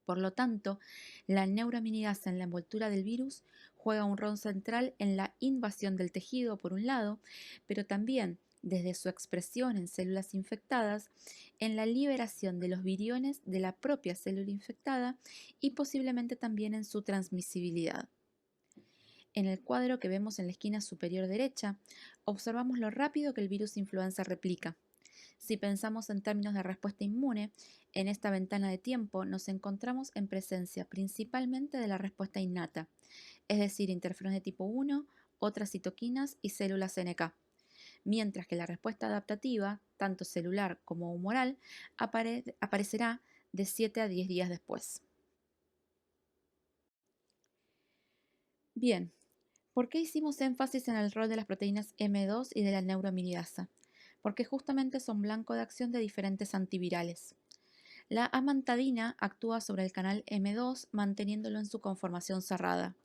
Por lo tanto, la neuroaminidasa en la envoltura del virus juega un rol central en la invasión del tejido, por un lado, pero también, desde su expresión en células infectadas, en la liberación de los viriones de la propia célula infectada y posiblemente también en su transmisibilidad. En el cuadro que vemos en la esquina superior derecha, observamos lo rápido que el virus influenza replica. Si pensamos en términos de respuesta inmune, en esta ventana de tiempo nos encontramos en presencia principalmente de la respuesta innata, es decir, interferones de tipo 1, otras citoquinas y células NK, mientras que la respuesta adaptativa, tanto celular como humoral, aparecerá de 7 a 10 días después. Bien, ¿por qué hicimos énfasis en el rol de las proteínas M2 y de la neuroaminidasa? Porque justamente son blanco de acción de diferentes antivirales. La amantadina actúa sobre el canal M2 manteniéndolo en su conformación cerrada.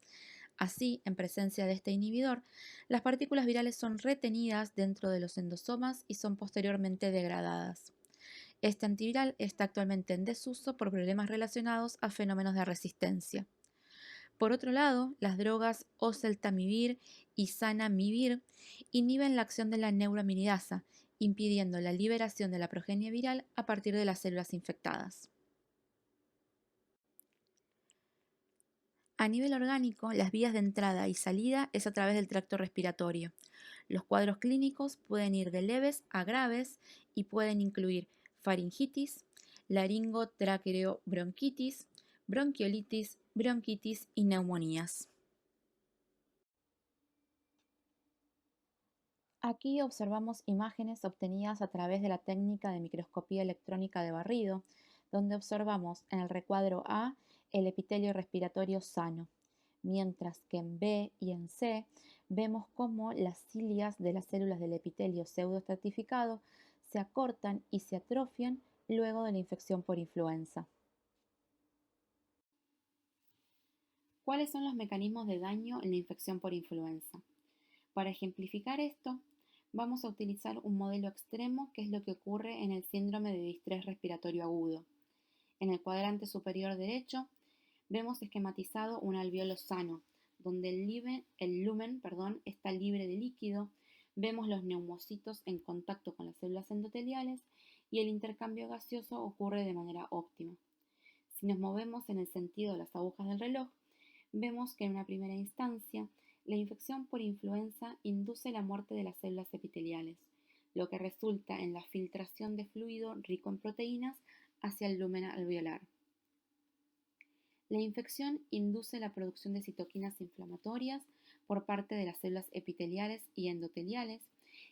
Así, en presencia de este inhibidor, las partículas virales son retenidas dentro de los endosomas y son posteriormente degradadas. Este antiviral está actualmente en desuso por problemas relacionados a fenómenos de resistencia. Por otro lado, las drogas oseltamivir y zanamivir inhiben la acción de la neuroaminidasa, impidiendo la liberación de la progenie viral a partir de las células infectadas. A nivel orgánico, las vías de entrada y salida es a través del tracto respiratorio. Los cuadros clínicos pueden ir de leves a graves y pueden incluir faringitis, laringotraqueobronquitis, bronquiolitis, bronquitis y neumonías. Aquí observamos imágenes obtenidas a través de la técnica de microscopía electrónica de barrido, donde observamos en el recuadro A el epitelio respiratorio sano, mientras que en B y en C vemos cómo las cilias de las células del epitelio pseudoestratificado se acortan y se atrofian luego de la infección por influenza. ¿Cuáles son los mecanismos de daño en la infección por influenza? Para ejemplificar esto, vamos a utilizar un modelo extremo que es lo que ocurre en el síndrome de distrés respiratorio agudo. En el cuadrante superior derecho vemos esquematizado un alveolo sano, donde el lumen está libre de líquido, vemos los neumocitos en contacto con las células endoteliales y el intercambio gaseoso ocurre de manera óptima. Si nos movemos en el sentido de las agujas del reloj, vemos que en una primera instancia la infección por influenza induce la muerte de las células epiteliales, lo que resulta en la filtración de fluido rico en proteínas hacia el lumen alveolar. La infección induce la producción de citoquinas inflamatorias por parte de las células epiteliales y endoteliales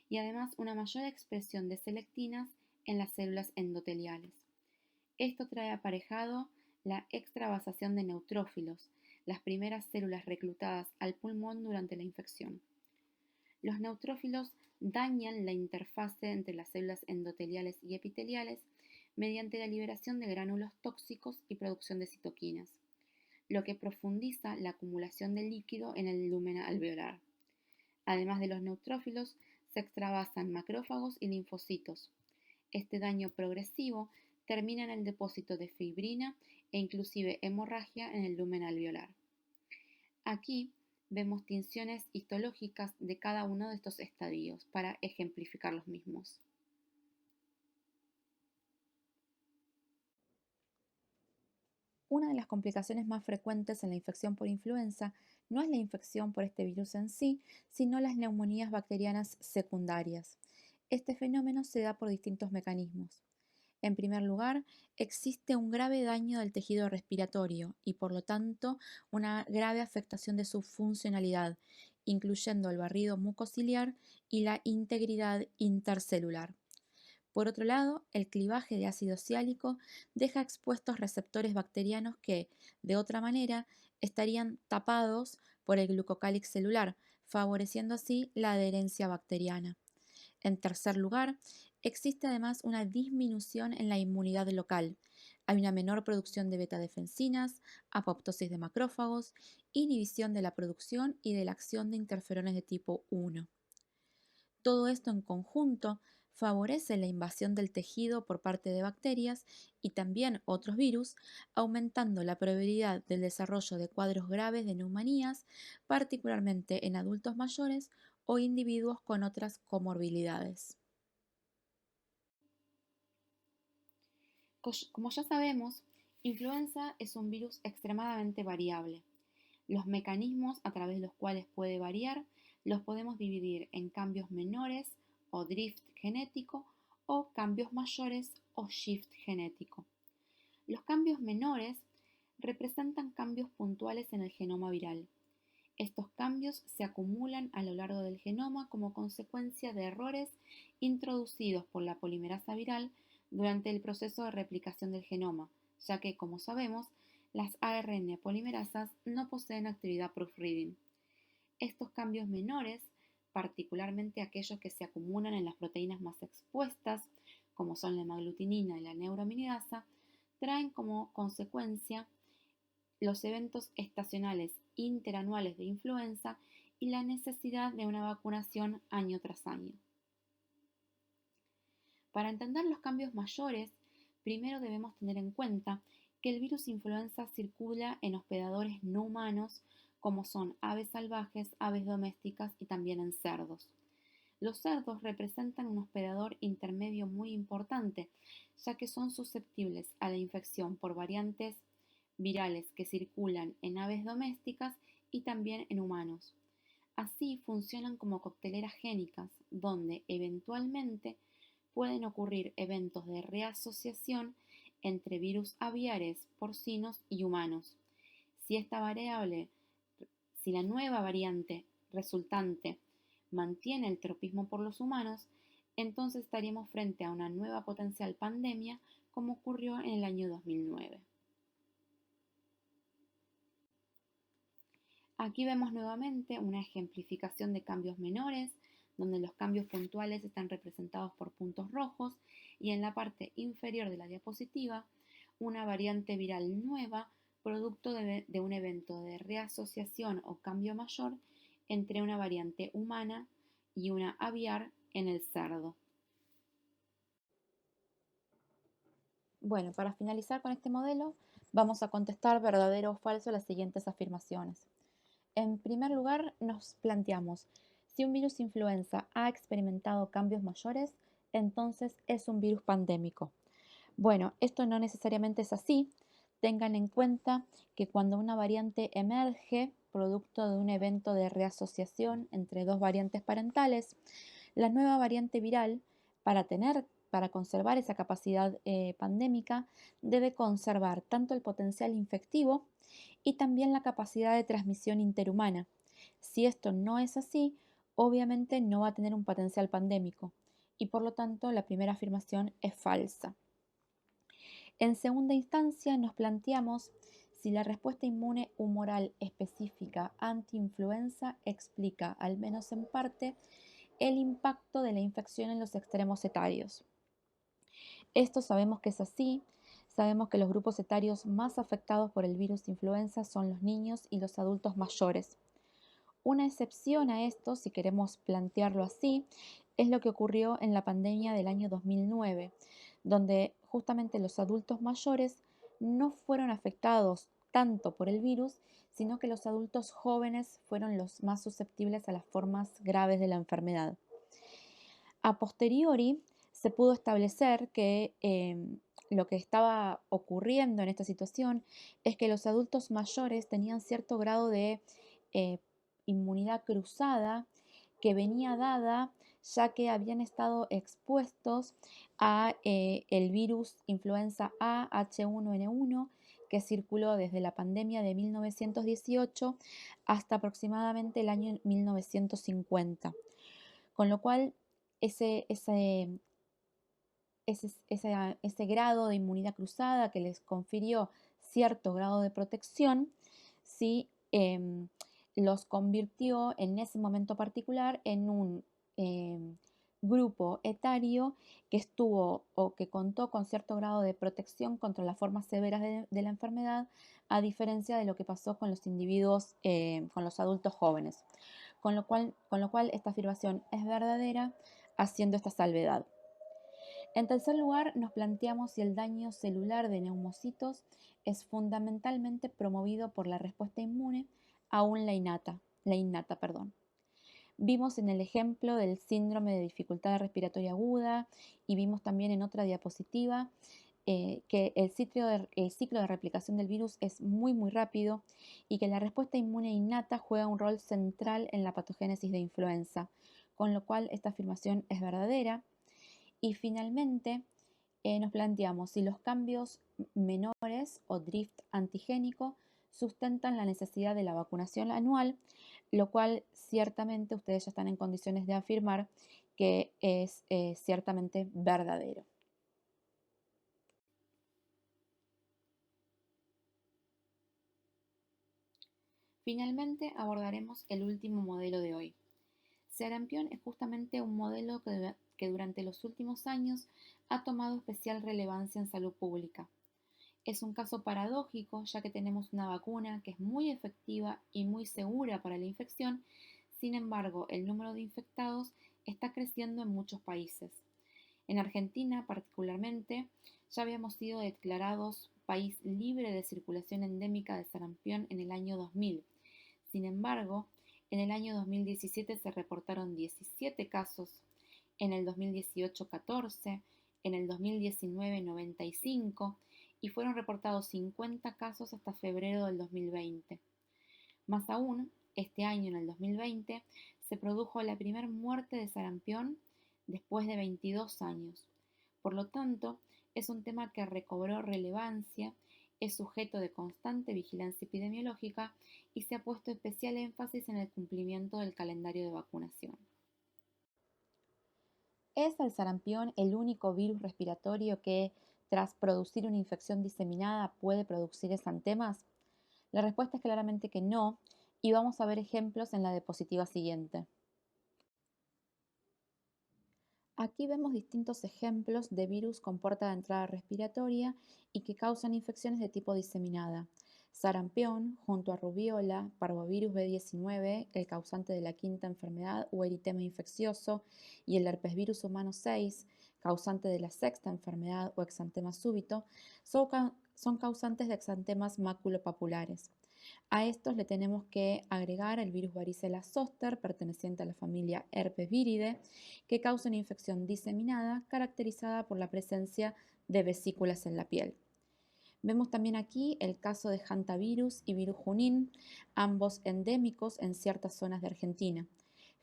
y además una mayor expresión de selectinas en las células endoteliales. Esto trae aparejado la extravasación de neutrófilos, las primeras células reclutadas al pulmón durante la infección. Los neutrófilos dañan la interfase entre las células endoteliales y epiteliales mediante la liberación de gránulos tóxicos y producción de citoquinas, lo que profundiza la acumulación de líquido en el lumen alveolar. Además de los neutrófilos, se extravasan macrófagos y linfocitos. Este daño progresivo termina en el depósito de fibrina e inclusive hemorragia en el lumen alveolar. Aquí vemos tinciones histológicas de cada uno de estos estadios para ejemplificar los mismos. Una de las complicaciones más frecuentes en la infección por influenza no es la infección por este virus en sí, sino las neumonías bacterianas secundarias. Este fenómeno se da por distintos mecanismos. En primer lugar, existe un grave daño del tejido respiratorio y, por lo tanto, una grave afectación de su funcionalidad, incluyendo el barrido mucociliar y la integridad intercelular. Por otro lado, el clivaje de ácido siálico deja expuestos receptores bacterianos que, de otra manera, estarían tapados por el glucocálix celular, favoreciendo así la adherencia bacteriana. En tercer lugar, existe además una disminución en la inmunidad local. Hay una menor producción de betadefensinas, apoptosis de macrófagos, inhibición de la producción y de la acción de interferones de tipo 1. Todo esto en conjunto favorece la invasión del tejido por parte de bacterias y también otros virus, aumentando la probabilidad del desarrollo de cuadros graves de neumonías, particularmente en adultos mayores o individuos con otras comorbilidades. Como ya sabemos, influenza es un virus extremadamente variable. Los mecanismos a través de los cuales puede variar los podemos dividir en cambios menores o drift genético o cambios mayores o shift genético. Los cambios menores representan cambios puntuales en el genoma viral. Estos cambios se acumulan a lo largo del genoma como consecuencia de errores introducidos por la polimerasa viral durante el proceso de replicación del genoma, ya que, como sabemos, las ARN polimerasas no poseen actividad proofreading. Estos cambios menores, particularmente aquellos que se acumulan en las proteínas más expuestas, como son la hemaglutinina y la neuraminidasa, traen como consecuencia los eventos estacionales interanuales de influenza y la necesidad de una vacunación año tras año. Para entender los cambios mayores, primero debemos tener en cuenta que el virus influenza circula en hospedadores no humanos como son aves salvajes, aves domésticas y también en cerdos. Los cerdos representan un hospedador intermedio muy importante, ya que son susceptibles a la infección por variantes virales que circulan en aves domésticas y también en humanos. Así funcionan como cocteleras génicas, donde eventualmente pueden ocurrir eventos de reasociación entre virus aviares, porcinos y humanos. Si esta variable, si la nueva variante resultante mantiene el tropismo por los humanos, entonces estaríamos frente a una nueva potencial pandemia como ocurrió en el año 2009. Aquí vemos nuevamente una ejemplificación de cambios menores, donde los cambios puntuales están representados por puntos rojos y en la parte inferior de la diapositiva una variante viral nueva producto de un evento de reasociación o cambio mayor entre una variante humana y una aviar en el cerdo. Bueno, para finalizar con este modelo, vamos a contestar verdadero o falso las siguientes afirmaciones. En primer lugar, nos planteamos, si un virus influenza ha experimentado cambios mayores, entonces es un virus pandémico. Bueno, esto no necesariamente es así. Tengan en cuenta que cuando una variante emerge, producto de un evento de reasociación entre dos variantes parentales, la nueva variante viral, para conservar esa capacidad pandémica, debe conservar tanto el potencial infectivo y también la capacidad de transmisión interhumana. Si esto no es así, obviamente no va a tener un potencial pandémico y por lo tanto la primera afirmación es falsa. En segunda instancia nos planteamos si la respuesta inmune humoral específica anti-influenza explica, al menos en parte, el impacto de la infección en los extremos etarios. Esto sabemos que es así. Sabemos que los grupos etarios más afectados por el virus de influenza son los niños y los adultos mayores. Una excepción a esto, si queremos plantearlo así, es lo que ocurrió en la pandemia del año 2009, donde justamente los adultos mayores no fueron afectados tanto por el virus, sino que los adultos jóvenes fueron los más susceptibles a las formas graves de la enfermedad. A posteriori, se pudo establecer que lo que estaba ocurriendo en esta situación es que los adultos mayores tenían cierto grado de eh, inmunidad cruzada que venía dada ya que habían estado expuestos a el virus influenza A H1N1 que circuló desde la pandemia de 1918 hasta aproximadamente el año 1950. Con lo cual, ese, ese, ese grado de inmunidad cruzada que les confirió cierto grado de protección, sí, los convirtió en ese momento particular en un grupo etario que estuvo o que contó con cierto grado de protección contra las formas severas de la enfermedad, a diferencia de lo que pasó con los individuos, con los adultos jóvenes. Con lo cual esta afirmación es verdadera, haciendo esta salvedad. En tercer lugar, nos planteamos si el daño celular de neumocitos es fundamentalmente promovido por la respuesta inmune, aún la innata. Vimos en el ejemplo del síndrome de dificultad respiratoria aguda y vimos también en otra diapositiva que el ciclo de replicación del virus es muy rápido y que la respuesta inmune innata juega un rol central en la patogénesis de influenza, con lo cual esta afirmación es verdadera. Y finalmente nos planteamos si los cambios menores o drift antigénico sustentan la necesidad de la vacunación anual, lo cual ciertamente ustedes ya están en condiciones de afirmar que es ciertamente verdadero. Finalmente abordaremos el último modelo de hoy. Sarampión es justamente un modelo que durante los últimos años ha tomado especial relevancia en salud pública. Es un caso paradójico ya que tenemos una vacuna que es muy efectiva y muy segura para la infección, sin embargo el número de infectados está creciendo en muchos países. En Argentina particularmente ya habíamos sido declarados país libre de circulación endémica de sarampión en el año 2000. Sin embargo, en el año 2017 se reportaron 17 casos, en el 2018 14, en el 2019 95 y fueron reportados 50 casos hasta febrero del 2020. Más aún, este año, en el 2020, se produjo la primera muerte de sarampión después de 22 años. Por lo tanto, es un tema que recobró relevancia, es sujeto de constante vigilancia epidemiológica y se ha puesto especial énfasis en el cumplimiento del calendario de vacunación. ¿Es el sarampión el único virus respiratorio que, tras producir una infección diseminada, puede producir exantemas? La respuesta es claramente que no, y vamos a ver ejemplos en la diapositiva siguiente. Aquí vemos distintos ejemplos de virus con puerta de entrada respiratoria y que causan infecciones de tipo diseminada. Sarampión, junto a rubiola, parvovirus B19, el causante de la quinta enfermedad o eritema infeccioso, y el herpesvirus humano 6, causante de la sexta enfermedad o exantema súbito, son causantes de exantemas maculopapulares. A estos le tenemos que agregar el virus varicela zoster, perteneciente a la familia Herpesviridae, que causa una infección diseminada caracterizada por la presencia de vesículas en la piel. Vemos también aquí el caso de hantavirus y virus junín, ambos endémicos en ciertas zonas de Argentina.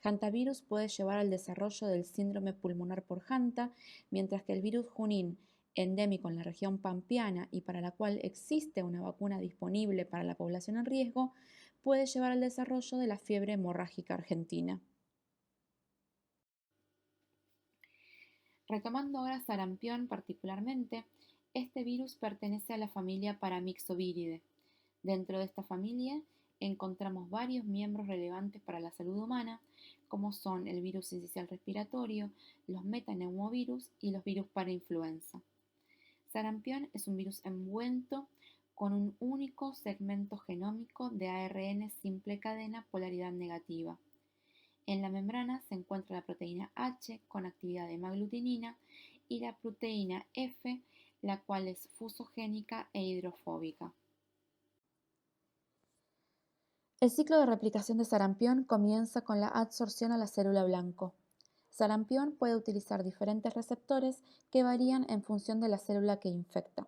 Hantavirus puede llevar al desarrollo del síndrome pulmonar por hanta, mientras que el virus junín, endémico en la región pampeana y para la cual existe una vacuna disponible para la población en riesgo, puede llevar al desarrollo de la fiebre hemorrágica argentina. Retomando ahora sarampión particularmente, este virus pertenece a la familia Paramyxoviridae. Dentro de esta familia encontramos varios miembros relevantes para la salud humana, como son el virus sincicial respiratorio, los metaneumovirus y los virus para influenza. Sarampión es un virus envuelto con un único segmento genómico de ARN simple cadena polaridad negativa. En la membrana se encuentra la proteína H con actividad de hemaglutinina y la proteína F, la cual es fusogénica e hidrofóbica. El ciclo de replicación de sarampión comienza con la adsorción a la célula blanco. Sarampión puede utilizar diferentes receptores que varían en función de la célula que infecta.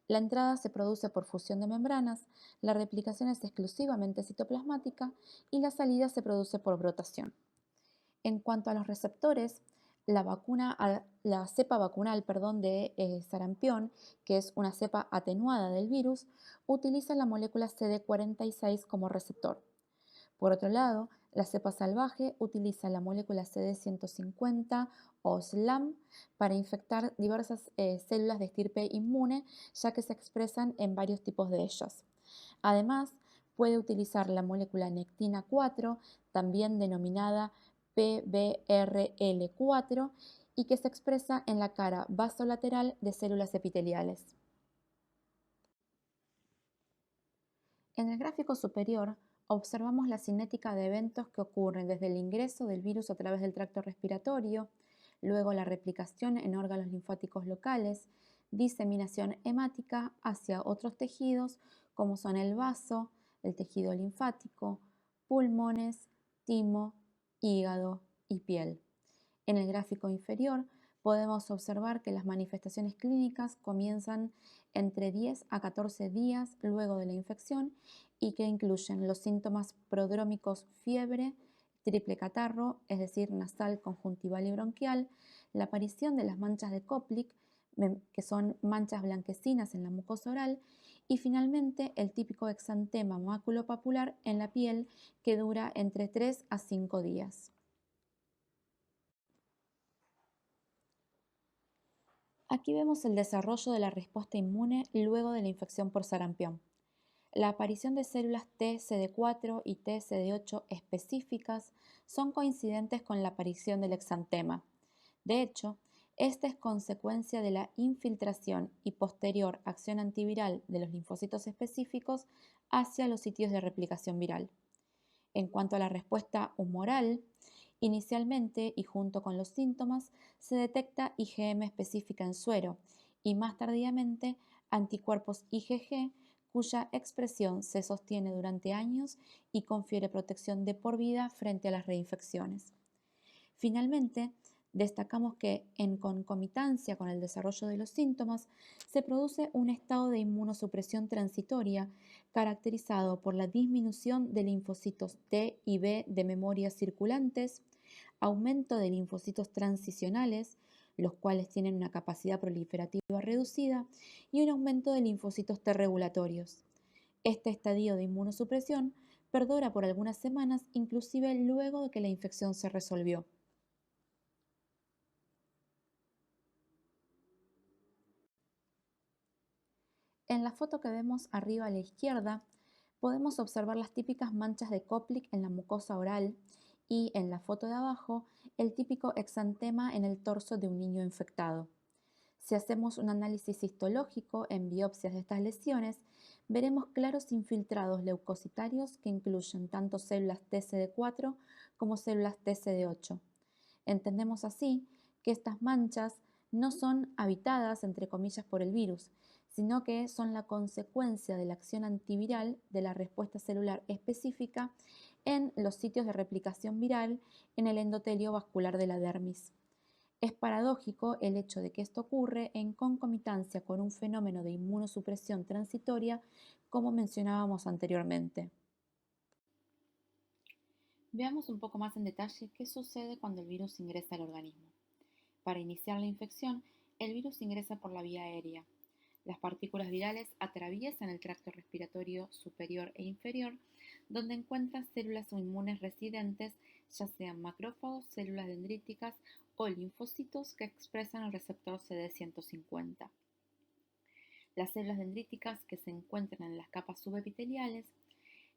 La entrada se produce por fusión de membranas, la replicación es exclusivamente citoplasmática y la salida se produce por brotación. En cuanto a los receptores, la cepa vacunal de sarampión, que es una cepa atenuada del virus, utiliza la molécula CD46 como receptor. Por otro lado, la cepa salvaje utiliza la molécula CD150 o SLAM para infectar diversas células de estirpe inmune, ya que se expresan en varios tipos de ellas. Además, puede utilizar la molécula nectina 4, también denominada PBRL4, y que se expresa en la cara basolateral de células epiteliales. En el gráfico superior observamos la cinética de eventos que ocurren desde el ingreso del virus a través del tracto respiratorio, luego la replicación en órganos linfáticos locales, diseminación hemática hacia otros tejidos como son el vaso, el tejido linfático, pulmones, timo, hígado y piel. En el gráfico inferior podemos observar que las manifestaciones clínicas comienzan entre 10 a 14 días luego de la infección y que incluyen los síntomas prodrómicos fiebre, triple catarro, es decir, nasal, conjuntival y bronquial, la aparición de las manchas de Koplik, que son manchas blanquecinas en la mucosa oral, y finalmente el típico exantema maculopapular en la piel que dura entre 3 a 5 días. Aquí vemos el desarrollo de la respuesta inmune luego de la infección por sarampión. La aparición de células TCD4 y TCD8 específicas son coincidentes con la aparición del exantema. De hecho, esta es consecuencia de la infiltración y posterior acción antiviral de los linfocitos específicos hacia los sitios de replicación viral. En cuanto a la respuesta humoral, inicialmente y junto con los síntomas se detecta IgM específica en suero y más tardíamente anticuerpos IgG cuya expresión se sostiene durante años y confiere protección de por vida frente a las reinfecciones. Finalmente, destacamos que en concomitancia con el desarrollo de los síntomas se produce un estado de inmunosupresión transitoria caracterizado por la disminución de linfocitos T y B de memoria circulantes, aumento de linfocitos transicionales, los cuales tienen una capacidad proliferativa reducida, y un aumento de linfocitos T regulatorios. Este estadio de inmunosupresión perdura por algunas semanas, inclusive luego de que la infección se resolvió. En la foto que vemos arriba a la izquierda, podemos observar las típicas manchas de Koplik en la mucosa oral y en la foto de abajo, el típico exantema en el torso de un niño infectado. Si hacemos un análisis histológico en biopsias de estas lesiones, veremos claros infiltrados leucocitarios que incluyen tanto células TCD4 como células TCD8. Entendemos así que estas manchas no son habitadas, entre comillas, por el virus, sino que son la consecuencia de la acción antiviral de la respuesta celular específica en los sitios de replicación viral en el endotelio vascular de la dermis. Es paradójico el hecho de que esto ocurre en concomitancia con un fenómeno de inmunosupresión transitoria, como mencionábamos anteriormente. Veamos un poco más en detalle qué sucede cuando el virus ingresa al organismo. Para iniciar la infección, el virus ingresa por la vía aérea. Las partículas virales atraviesan el tracto respiratorio superior e inferior, donde encuentran células inmunes residentes, ya sean macrófagos, células dendríticas o linfocitos que expresan el receptor CD150. Las células dendríticas que se encuentran en las capas subepiteliales,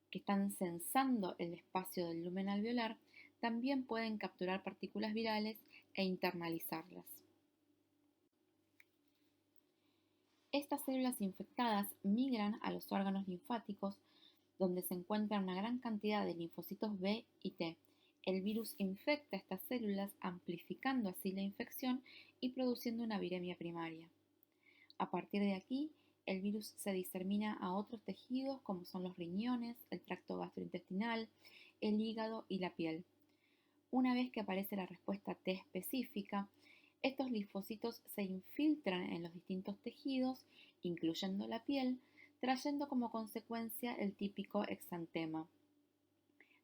que están sensando el espacio del lumen alveolar, también pueden capturar partículas virales e internalizarlas. Estas células infectadas migran a los órganos linfáticos, donde se encuentra una gran cantidad de linfocitos B y T. El virus infecta estas células, amplificando así la infección y produciendo una viremia primaria. A partir de aquí, el virus se disemina a otros tejidos como son los riñones, el tracto gastrointestinal, el hígado y la piel. Una vez que aparece la respuesta T específica, estos linfocitos se infiltran en los distintos tejidos, incluyendo la piel, trayendo como consecuencia el típico exantema.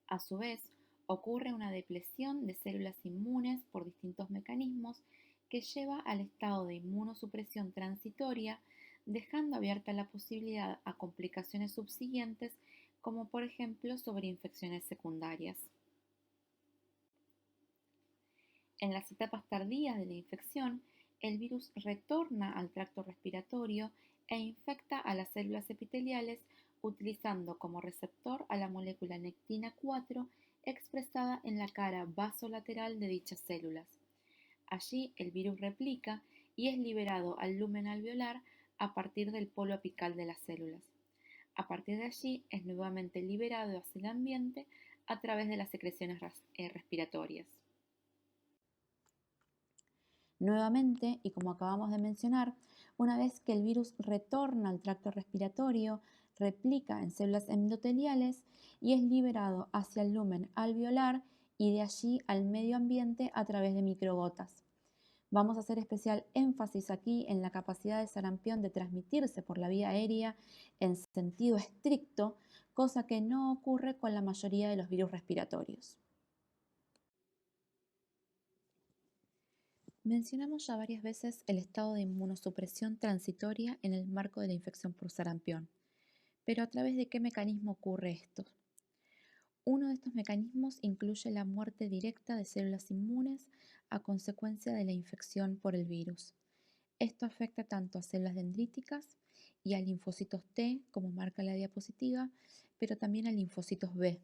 A su vez, ocurre una depresión de células inmunes por distintos mecanismos que lleva al estado de inmunosupresión transitoria, dejando abierta la posibilidad a complicaciones subsiguientes, como por ejemplo sobreinfecciones secundarias. En las etapas tardías de la infección, el virus retorna al tracto respiratorio e infecta a las células epiteliales utilizando como receptor a la molécula nectina 4 expresada en la cara basolateral de dichas células. Allí el virus replica y es liberado al lumen alveolar a partir del polo apical de las células. A partir de allí es nuevamente liberado hacia el ambiente a través de las secreciones respiratorias. Nuevamente, y como acabamos de mencionar, una vez que el virus retorna al tracto respiratorio, replica en células endoteliales y es liberado hacia el lumen alveolar y de allí al medio ambiente a través de microgotas. Vamos a hacer especial énfasis aquí en la capacidad de sarampión de transmitirse por la vía aérea en sentido estricto, cosa que no ocurre con la mayoría de los virus respiratorios. Mencionamos ya varias veces el estado de inmunosupresión transitoria en el marco de la infección por sarampión, pero ¿a través de qué mecanismo ocurre esto? Uno de estos mecanismos incluye la muerte directa de células inmunes a consecuencia de la infección por el virus. Esto afecta tanto a células dendríticas y a linfocitos T, como marca la diapositiva, pero también a linfocitos B.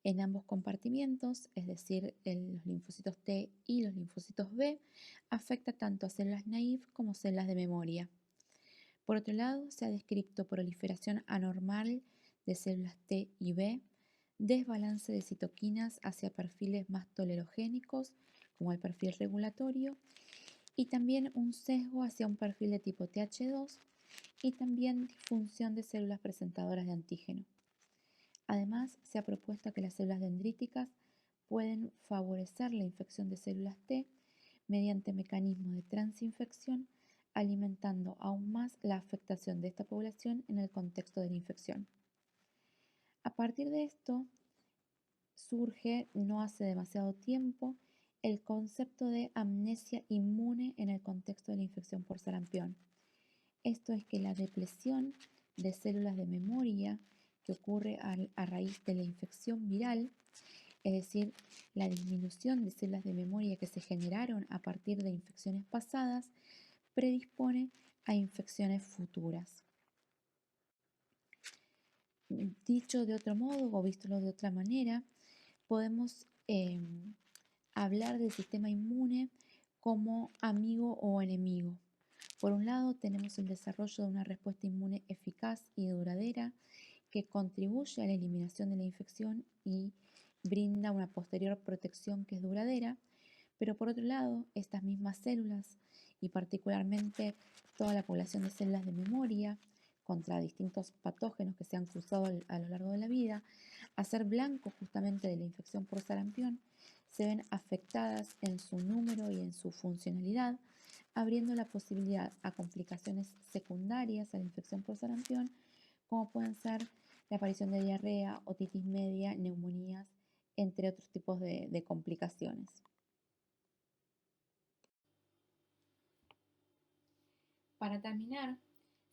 En ambos compartimientos, es decir, los linfocitos T y los linfocitos B, afecta tanto a células naïve como células de memoria. Por otro lado, se ha descrito proliferación anormal de células T y B, desbalance de citoquinas hacia perfiles más tolerogénicos, como el perfil regulatorio, y también un sesgo hacia un perfil de tipo Th2 y también disfunción de células presentadoras de antígeno. Además, se ha propuesto que las células dendríticas pueden favorecer la infección de células T mediante mecanismos de transinfección, alimentando aún más la afectación de esta población en el contexto de la infección. A partir de esto, surge, no hace demasiado tiempo, el concepto de amnesia inmune en el contexto de la infección por sarampión. Esto es que la depresión de células de memoria que ocurre a raíz de la infección viral, es decir, la disminución de células de memoria que se generaron a partir de infecciones pasadas, predispone a infecciones futuras. Dicho de otro modo o visto de otra manera, podemos hablar del sistema inmune como amigo o enemigo. Por un lado, tenemos el desarrollo de una respuesta inmune eficaz y duradera que contribuye a la eliminación de la infección y brinda una posterior protección que es duradera, pero por otro lado, estas mismas células y particularmente toda la población de células de memoria contra distintos patógenos que se han cruzado a lo largo de la vida, a ser blanco justamente de la infección por sarampión, se ven afectadas en su número y en su funcionalidad, abriendo la posibilidad a complicaciones secundarias a la infección por sarampión, como pueden ser la aparición de diarrea, otitis media, neumonías, entre otros tipos de complicaciones. Para terminar,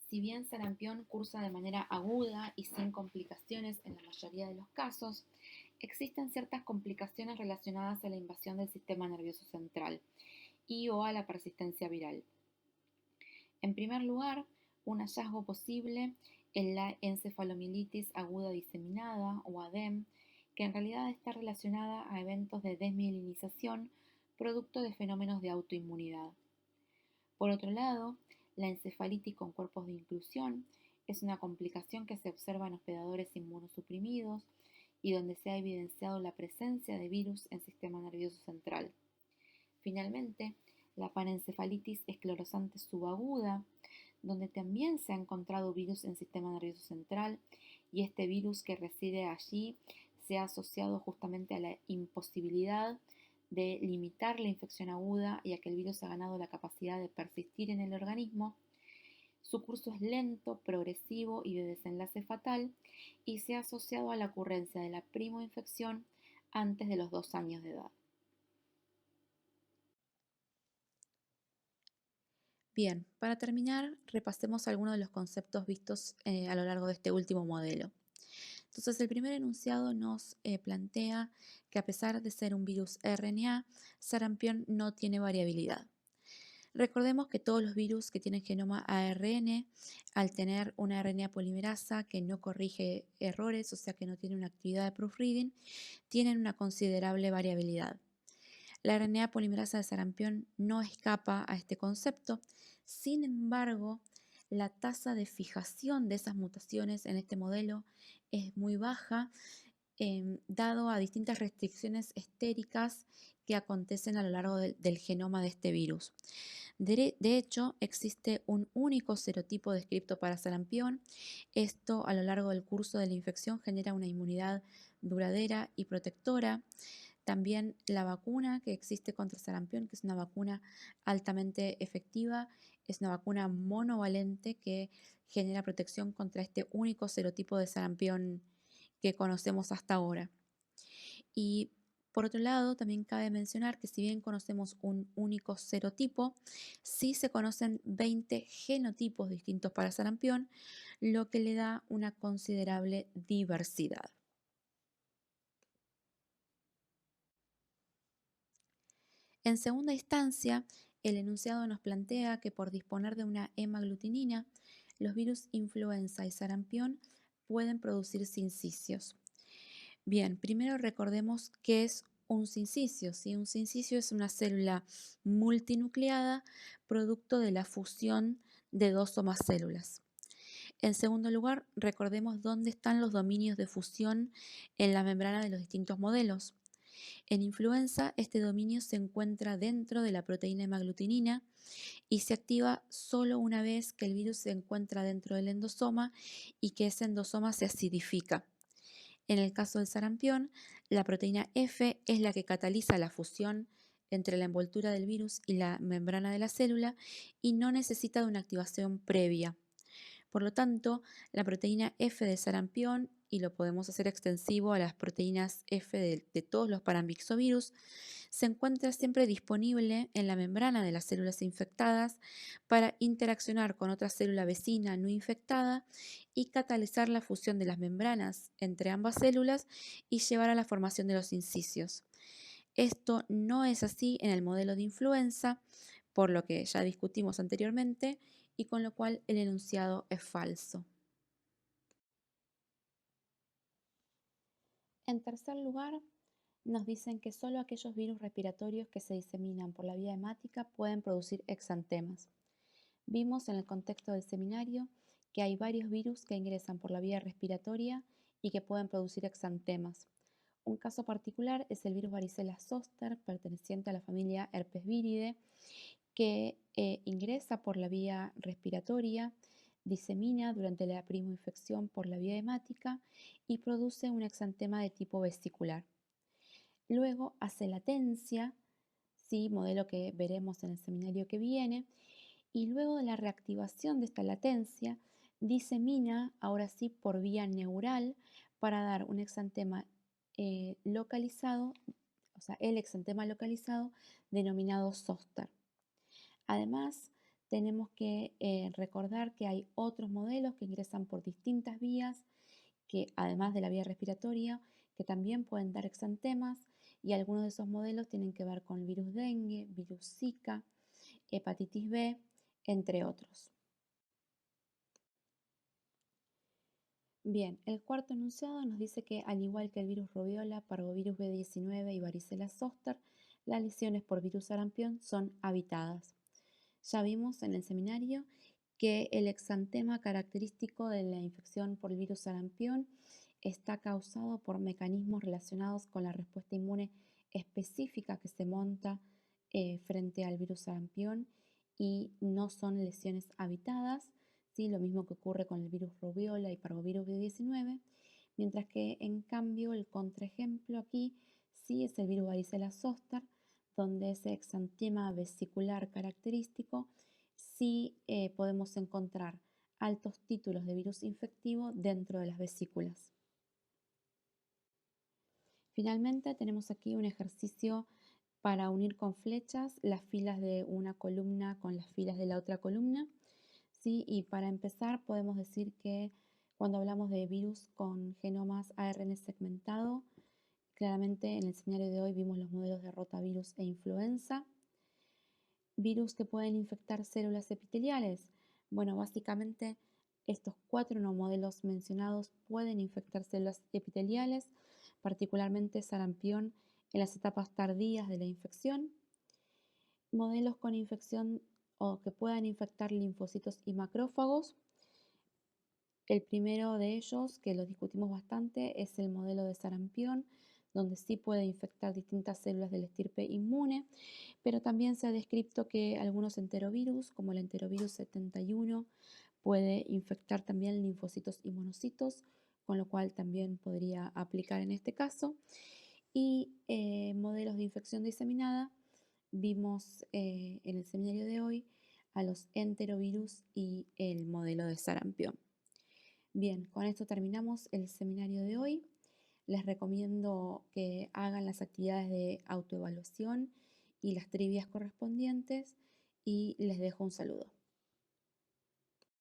si bien sarampión cursa de manera aguda y sin complicaciones en la mayoría de los casos, existen ciertas complicaciones relacionadas a la invasión del sistema nervioso central y o a la persistencia viral. En primer lugar, Un hallazgo posible es la encefalomielitis aguda diseminada o ADEM, que en realidad está relacionada a eventos de desmielinización producto de fenómenos de autoinmunidad. Por otro lado, la encefalitis con cuerpos de inclusión es una complicación que se observa en hospedadores inmunosuprimidos y donde se ha evidenciado la presencia de virus en el sistema nervioso central. Finalmente, la panencefalitis esclerosante subaguda, donde también se ha encontrado virus en el sistema nervioso central y este virus que reside allí se ha asociado justamente a la imposibilidad de limitar la infección aguda y a que el virus ha ganado la capacidad de persistir en el organismo. Su curso es lento, progresivo y de desenlace fatal y se ha asociado a la ocurrencia de la primoinfección antes de los 2 años de edad. Bien, para terminar, repasemos algunos de los conceptos vistos a lo largo de este último modelo. Entonces, el primer enunciado nos plantea que a pesar de ser un virus RNA, sarampión no tiene variabilidad. Recordemos que todos los virus que tienen genoma ARN, al tener una RNA polimerasa que no corrige errores, o sea que no tiene una actividad de proofreading, tienen una considerable variabilidad. La RNA polimerasa de sarampión no escapa a este concepto. Sin embargo, la tasa de fijación de esas mutaciones en este modelo es muy baja, dado a distintas restricciones estéricas que acontecen a lo largo del genoma de este virus. De hecho, existe un único serotipo descrito para sarampión. Esto, a lo largo del curso de la infección, genera una inmunidad duradera y protectora. También la vacuna que existe contra sarampión, que es una vacuna altamente efectiva, es una vacuna monovalente que genera protección contra este único serotipo de sarampión que conocemos hasta ahora. Y por otro lado, también cabe mencionar que si bien conocemos un único serotipo, sí se conocen 20 genotipos distintos para sarampión, lo que le da una considerable diversidad. En segunda instancia, el enunciado nos plantea que por disponer de una hemaglutinina, los virus influenza y sarampión pueden producir sincicios. Bien, primero recordemos qué es un sincicio. ¿Sí? Un sincicio es una célula multinucleada producto de la fusión de dos o más células. En segundo lugar, recordemos dónde están los dominios de fusión en la membrana de los distintos modelos. En influenza, este dominio se encuentra dentro de la proteína hemaglutinina y se activa solo una vez que el virus se encuentra dentro del endosoma y que ese endosoma se acidifica. En el caso del sarampión, la proteína F es la que cataliza la fusión entre la envoltura del virus y la membrana de la célula y no necesita de una activación previa. Por lo tanto, la proteína F de sarampión, y lo podemos hacer extensivo a las proteínas F de todos los paramyxovirus, se encuentra siempre disponible en la membrana de las células infectadas para interaccionar con otra célula vecina no infectada y catalizar la fusión de las membranas entre ambas células y llevar a la formación de los incisios. Esto no es así en el modelo de influenza, por lo que ya discutimos anteriormente, y con lo cual el enunciado es falso. En tercer lugar, nos dicen que solo aquellos virus respiratorios que se diseminan por la vía hemática pueden producir exantemas. Vimos en el contexto del seminario que hay varios virus que ingresan por la vía respiratoria y que pueden producir exantemas. Un caso particular es el virus varicela zoster, perteneciente a la familia Herpesviridae, que ingresa por la vía respiratoria, disemina durante la primoinfección por la vía hemática y produce un exantema de tipo vesicular. Luego hace latencia, ¿sí? Modelo que veremos en el seminario que viene, y luego de la reactivación de esta latencia, disemina ahora sí por vía neural para dar un exantema localizado, o sea, el exantema localizado denominado zoster. Además, tenemos que recordar que hay otros modelos que ingresan por distintas vías, que además de la vía respiratoria, que también pueden dar exantemas, y algunos de esos modelos tienen que ver con el virus dengue, virus Zika, hepatitis B, entre otros. Bien, el cuarto enunciado nos dice que al igual que el virus rubiola, parvovirus B19 y varicela zoster, las lesiones por virus sarampión son habitadas. Ya vimos en el seminario que el exantema característico de la infección por el virus sarampión está causado por mecanismos relacionados con la respuesta inmune específica que se monta frente al virus sarampión y no son lesiones habitadas, ¿sí? Lo mismo que ocurre con el virus rubiola y parvovirus B19, mientras que en cambio el contraejemplo aquí sí es el virus varicela zoster, donde ese exantema vesicular característico sí podemos encontrar altos títulos de virus infectivo dentro de las vesículas. Finalmente tenemos aquí un ejercicio para unir con flechas las filas de una columna con las filas de la otra columna, ¿sí? Y para empezar podemos decir que cuando hablamos de virus con genomas ARN segmentado, claramente en el seminario de hoy vimos los modelos de rotavirus e influenza. Virus que pueden infectar células epiteliales. Bueno, básicamente estos cuatro no modelos mencionados pueden infectar células epiteliales, particularmente sarampión en las etapas tardías de la infección. Modelos con infección o que puedan infectar linfocitos y macrófagos. El primero de ellos, que lo discutimos bastante, es el modelo de sarampión, donde sí puede infectar distintas células del estirpe inmune, pero también se ha descrito que algunos enterovirus, como el enterovirus 71, puede infectar también linfocitos y monocitos, con lo cual también podría aplicar en este caso. Y modelos de infección diseminada, vimos en el seminario de hoy a los enterovirus y el modelo de sarampión. Bien, con esto terminamos el seminario de hoy. Les recomiendo que hagan las actividades de autoevaluación y las trivias correspondientes y les dejo un saludo.